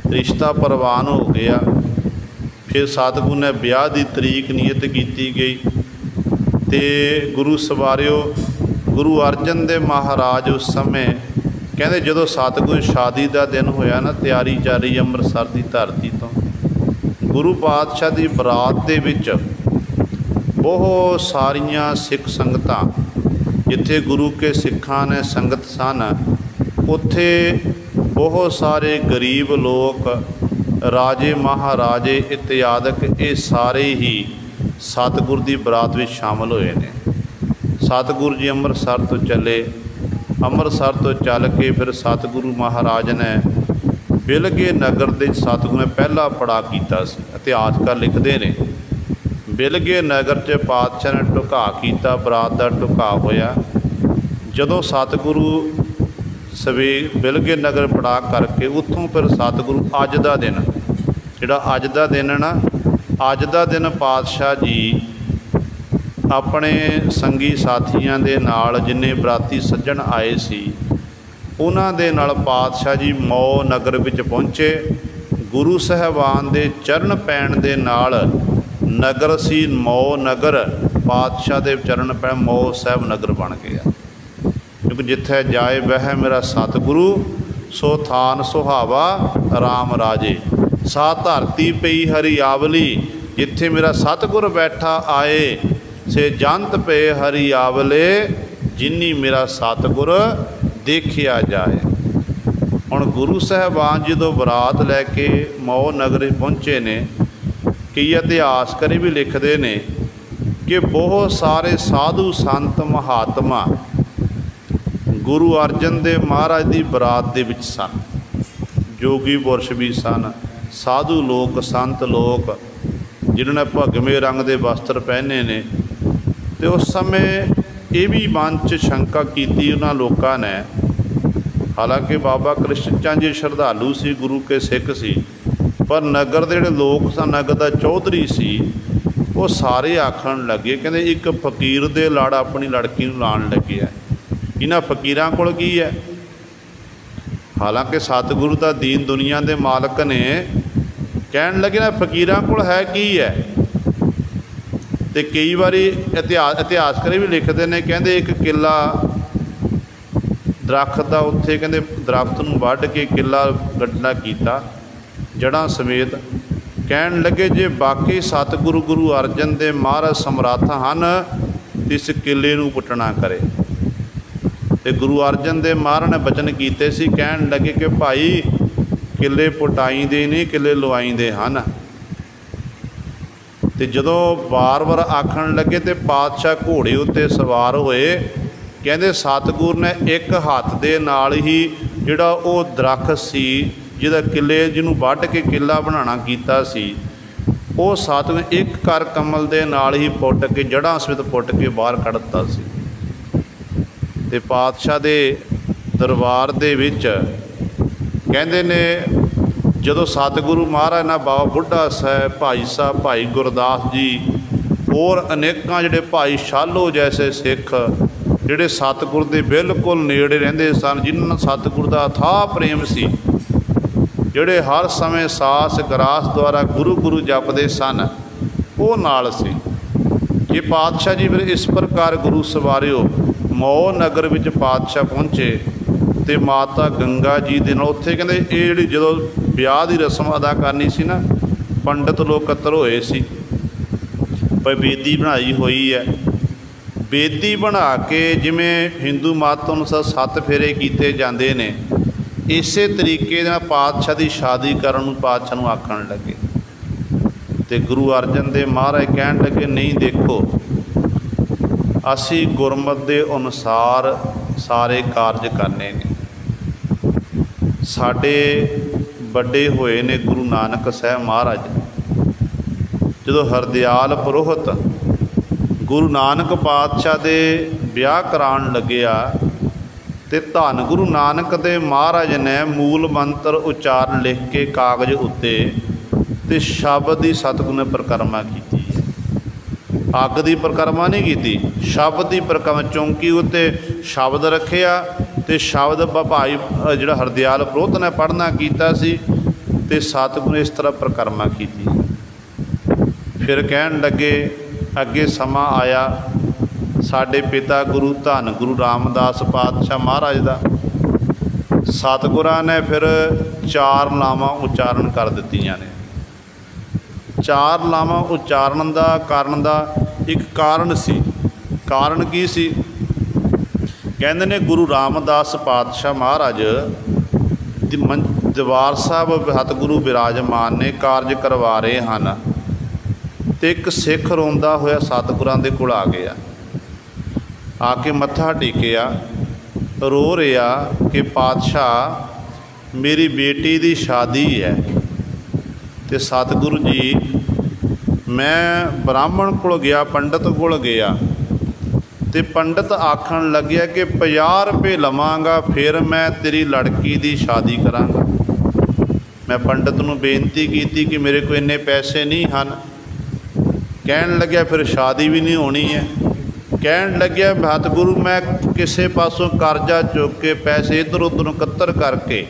रिश्ता प्रवान हो गया। फिर सतगुरु ने ब्याह की तरीक नियत की गई। तो गुरु सवारियो गुरु अर्जन देव महाराज उस समय कहते जो सतगुरु शादी का दिन होया ना, तैयारी जारी अमृतसर की धरती तो गुरु पातशाह की बरात दे विच बहुत सारिया सिख संगतां, जिथे गुरु के सिखां ने संगत सन, उत्थे बहुत सारे गरीब लोग, राजे महाराजे इत्यादक, ये सारे ही सतगुरु की बरात में शामिल होए ने। सतगुरु जी अमृतसर तो चले। अमृतसर तो चल के फिर सतगुरु महाराज ने बिलगे नगर के सतगुरु ने पहला पड़ा किया। इतिहासकार लिखते हैं बिलगे नगर च पातशाह ने ढुका किया, बरात का ढुका होया। जदों सतगुरु सवे बिलगे नगर पड़ा करके उतों फिर सतगुरु अज का दिन जिहड़ा अज का दिन है ना, अज का दिन पातशाह जी अपने संगी साथियों के नाल जिन्ने बराती सज्जन आए सी उन्हां दे नाल पातशाह जी मौ नगर विच पहुँचे। गुरु साहबान दे चरण पैण दे नाल नगर सी मौ नगर, पातशाह दे चरण पैण मौ साहब नगर बन गया। क्योंकि जिथे जाए वह मेरा सतगुरु, सो थान सुहावा राम राजे। सा धरती पई हरियावली, जिथे मेरा सतगुर बैठा आए, से जंत पे हरियावले, जिन्नी मेरा सतगुर देखिया जाए। हुण गुरु साहबान जो बरात लैके मौ नगर पहुँचे ने, कई इतिहासकार भी लिखते हैं कि बहुत सारे साधु संत महात्मा गुरु अर्जन देव महाराज की बरात दे विच सन। जोगी पुरुष भी सन, साधु लोग, संत लोग, जिन्होंने भगवे रंग के वस्त्र पहने ने। तो उस समय ये भी मन च शंका की उन्होंने लोगों ने, हालांकि बाबा कृष्ण चंद जी श्रद्धालु सी, गुरु के सिख सी, पर नगर के जोड़े लोग सन, नगर का चौधरी सी, वो सारे आखन लगे, कहते एक फकीर दे लड़ अपनी लड़की नूं लाण लगे है, इन्हां फकीरां कोल की है। हालांकि सतगुरु दा दीन दुनिया के मालक ने कहन लगे ना फकीरां कोल है की है। तो कई बारी इतिहासकार भी लिखते हैं, कहते एक किला दरख्त का उत्थे कहते दरख्त नूं वढ़ के किला गड्ढा किया जड़ां समेत। कहन लगे जे बाकी सतगुरु गुरु अर्जन देव महाराज समर्थ हन इस किले नूं पुटना करे। तो गुरु अर्जन देव महाराज ने बचन किए सी, कहन लगे कि भाई किले पुटाई दे नहीं, किले लवाई दे हन। तो जदों बार बार आखन लगे तो पातशाह घोड़े उत्ते सवार होए। कहते सतगुर ने एक हाथ दे नाल ही जिहड़ा वो दरख्त सी जिहदा किले जिन्हों वढ़ के किला बनाना कीता सी, वो सतगुर एक कर कमल दे नाल ही पुट के जड़ां समेत पुट के बाहर कढ़ दित्ता सी। ते पातशाह दे दरबार दे विच कहंदे ने जदों सतगुरु महाराज ना बाबा बुढ़ा साहब, भाई साहब, भाई गुरदास जी और अनेकां जिहड़े भाई शालो जैसे सिख जिहड़े सतगुर दे बिल्कुल नेड़े रहिंदे सन, जिन्हां सतगुर दा अथाह प्रेम सी, जिहड़े हर समय सास गरास द्वारा गुरु गुरु जपदे सन, वो नाल सी। ये पातशाह जी फिर इस प्रकार गुरु सवारियो मौ नगर विच पातशाह पहुँचे तो माता गंगा जी दे नाल उत्थे कहंदे ये जिहड़ी जदों ब्याह की रस्म अदा करनी सी ना, पंडित लोग इकट्ठे होए सी, पर बेदी बनाई हुई है। बेदी बना के जिमें हिंदू मत अनुसार 7 फेरे किए जाते हैं, इस तरीके पातशाह की शादी करन पातशाह नूं आखण लगे। तो गुरु अर्जन देव महाराज कहन लगे, नहीं देखो असी गुरमत के अनुसार सारे कारज करने ने। साडे बड़े होए ने गुरु नानक साहब महाराज, जदों हरदयाल पुरोहित गुरु नानक पातशाह दे ब्याह कराउण लग्या ते धन गुरु नानक देव महाराज ने मूल मंत्र उचार लिख के कागज उत्ते ते शब्द की सतगुर ने परिक्रमा की। अग की परिक्रमा नहीं की, शब्द की परिक्रमा। चौंकी उत्ते शब्द रखे आ ते शब्द भाई जिहड़ा हरदयाल पुरोहित ने पढ़ना कीता सी ते सतगुर ने इस तरह परिक्रमा की। फिर कहन लगे अगे समा आया साडे पिता गुरु धन गुरु रामदास पातशाह महाराज दा, सतगुरां ने फिर 4 लावां उचारण कर दित्तियां ने। 4 लावां उचारण दा कारण दा एक कारण सी। कारण की सी? कहंदे ने गुरु रामदास पातशाह महाराज दरबार साहब सतगुरु विराजमान ने कारज करवा रहे हैं तो एक सिख रोंदा होया सतगुरां दे कोल आ गया, आके मत्था टेकिया, रो रहा कि पातशाह मेरी बेटी की शादी है। तो सतगुरु जी मैं ब्राह्मण को गया, पंडित को गया, तो पंडित आखन लग्या कि 50 रुपये लवांगा फिर मैं तेरी लड़की की शादी करांगा। मैं पंडित नूं बेनती की कि मेरे को इन्ने पैसे नहीं हैं। कहन लग्या फिर शादी भी नहीं होनी है। कहन लग्या सतगुरु मैं किसी पासों करजा चुक के पैसे इधर उधर इकट्ठे करके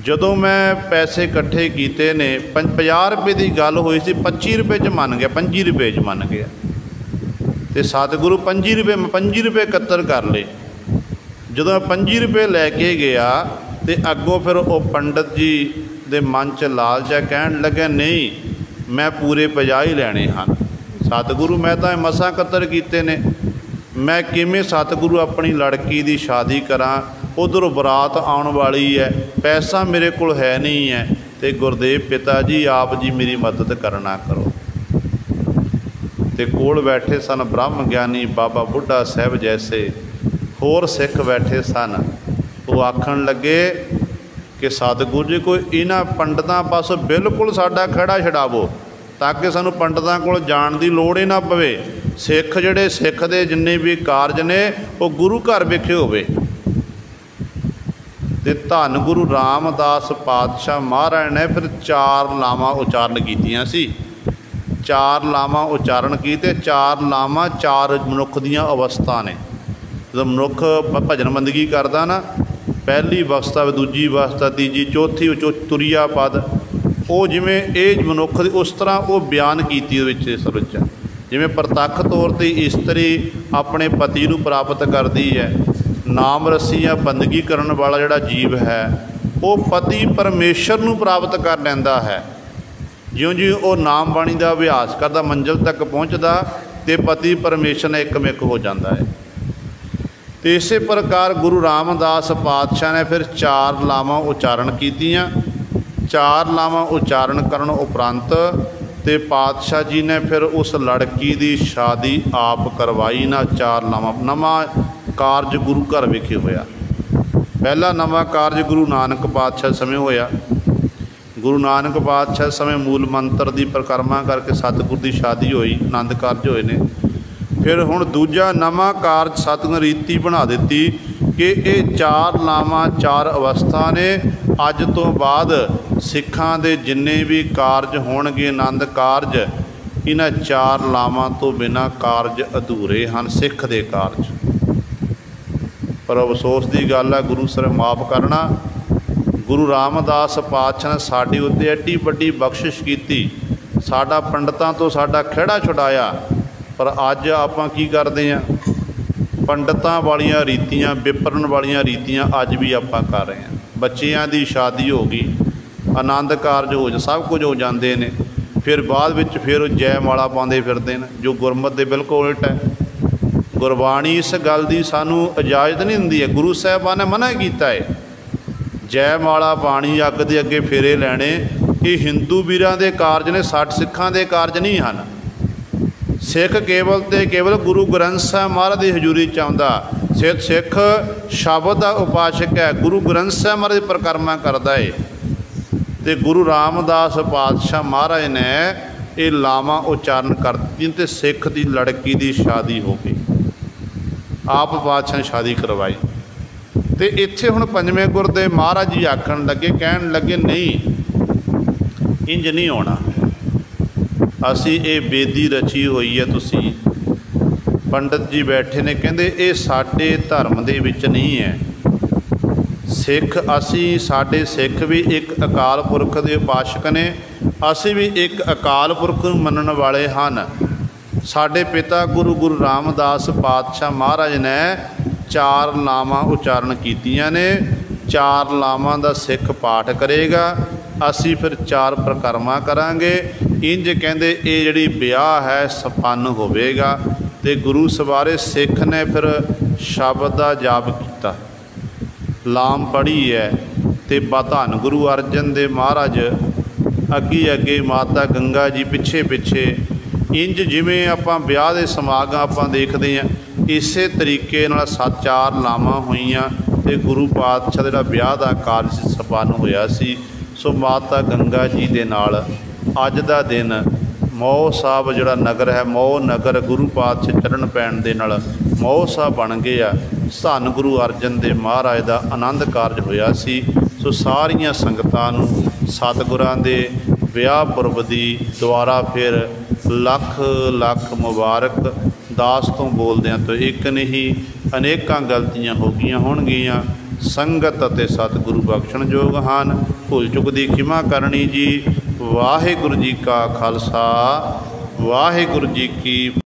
जदों मैं पैसे इकट्ठे किए ने 50 रुपये की गल हुई सी, 25 रुपये च मन गया, 25 रुपये च मन गया। तो सतगुरु 25 रुपये इकट्ठे कर ले। जदों मैं 25 रुपये लैके गया तो अगों फिर वो पंडित जी दे मन च लालचा, कहन लगे नहीं मैं पूरे 50 ही लैने हैं। सतगुरु मैं तो मसां कतर कीते ने, मैं किवें सतगुरु अपनी लड़की की शादी करा, उधर बरात आने वाली है, पैसा मेरे को है नहीं है। तो गुरदेव पिता जी आप जी मेरी मदद करना करो। तो कोल बैठे सन ब्रह्म ज्ञानी बाबा बुढ़ा साहब जैसे होर सिख बैठे सन। वो आखन लगे कि सतगुरु जी कोई इन्हां पंडितां पासों बिल्कुल साडा खड़ा छड़ावो ताकि सानू पंडितां कोल जाण दी लोड़ ही ना पवे। सिख जिहड़े सिख दे जिन्ने भी कारज ने वो गुरु घर विखे होवे। ते धन गुरु रामदास पातशाह महाराज ने फिर 4 लावां उचारण कीतियां सी। 4 लावां उचारण कीते। 4 लावां 4 मनुख दियां अवस्था ने। जदों मनुख भजन बंदगी करदा ना, पहली अवस्था, दूजी अवस्था, तीजी, चौथी तुरिया पद, वो जिमें ये मनुख उस तरह वो बयान की सरच जिमें प्रतख तौर पर इस्तरी अपने पति को प्राप्त करती है। नाम रसी या बंदगी करने वाला जोड़ा जीव है वो पति परमेश्वर को प्राप्त कर लैंदा है। ज्यों ज्यों वो नाम बाणी का अभ्यास करता मंजिल तक पहुँचता तो पति परमेश्वर ने एकमिक हो जाता है। तो इस प्रकार गुरु रामदास पातशाह ने फिर 4 लावां उचारण कीतियां। 4 लावां उचारण करन उपरंत ते पातशाह जी ने फिर उस लड़की की शादी आप करवाई ना। 4 लावां नवा कारज गुरु घर विखे होया। पहला नवा कारज गुरु नानक पातशाह समय होया। गुरु नानक पातशाह समय मूल मंत्र की परिक्रमा करके सतगुर की शादी हुई, आनंद कारज होए ने। फिर हुण दूजा नवा कारज सतगुर रीति बना दी कि ये 4 लावां 4 अवस्था ने। अज तो बाद सिखां दे जिन्ने भी कारज होणगे आनंद कारज, इन्हां 4 लावां तो बिना कारज अधूरे हैं सिख दे कारज। पर अफसोस की गल है, गुरु सर माफ़ करना, गुरु रामदास पातशाह ने साडी उत्ते एड्डी वड्डी बख्शिश की, साडा पंडितां तो साडा खिहड़ा छुड़ाया। पर अज आपां की करदे हां, पंडितां वालियां रीतियां विपरन वालियां रीतियां अज भी आपां कर रहे हैं। बच्चियां दी शादी हो गई, आनंद कारज हो सब कुछ हो जाते हैं, फिर बाद विच फिर जयमाला पाते फिरते हैं, जो गुरमत दे बिल्कुल उल्ट है। गुरबाणी इस गल की सानू इजाजत नहीं दिंदी है। गुरु साहिबान ने मना किया है। जयमाला पानी अग दे अगे फेरे लैने ये हिंदू वीरां दे कारज ने, साठ सिखां दे कारज नहीं हैं। सिख केवल तो केवल गुरु ग्रंथ साहिब महाराज की हजूरी च आउंदा। सिख शब्द का उपासक है, गुरु ग्रंथ साहिब महाराज परिक्रमा करता है। तो गुरु रामदास पातशाह महाराज ने ये लावां उचारण कर दी तो सिख की लड़की की शादी हो गई। आप पातशाह ने शादी करवाई। तो इत्थे हुण पंजवें गुर दे महाराज जी आखण लगे, कहण लगे नहीं इंज नहीं होना। असी ये बेदी रची हुई है, तुसी पंडित जी बैठे ने कहंदे ये साडे धर्म दे विच नहीं है। सिख असी साडे सिख भी एक अकाल पुरख के उपासक ने, असी भी एक अकाल पुरख नूं मनण वाले हैं। साडे पिता गुरु रामदास पातशाह महाराज ने 4 लावां उचारण कीतियां ने। 4 लावां दा सिख पाठ करेगा, असी फिर 4 परिक्रमा करांगे। इंज कहंदे ये जिहड़ी ब्याह है संपन्न होवेगा। ते गुरु सवारे सिख ने फिर शब्द का जाप किया, लाम पढ़ी है। तो धन गुरु अर्जन देव महाराज अगे अगे, माता गंगा जी पिछे पिछे। इंज जिमें आपां ब्याह के समागम आपां देखते हैं, इस तरीके नाल 4 लावां होईयां ते गुरु पातशाह दा ब्याह का कारज संपन्न होया सी। सो माता गंगा जी दे नाल अज दा दिन मौह साहब जिहड़ा नगर है, मौह नगर गुरु पातशाह चरण पैण दे नाल मौह साहब बन गया। धन गुरु अर्जन देव महाराज का आनंद कारज होया सी। सो सारियां संगतां नूं सतगुरां दे विआह पुरब दी दुआरा फिर लख लख मुबारक। दास तो बोलदियां तो एक नहीं अनेकां गलतियां हो गईयां होणगीयां। संगत अते सतगुरु बख्शण जोग हन। भुल चुक दी खिमा करनी जी। वाहिगुरू जी का खालसा, वाहिगुरू जी की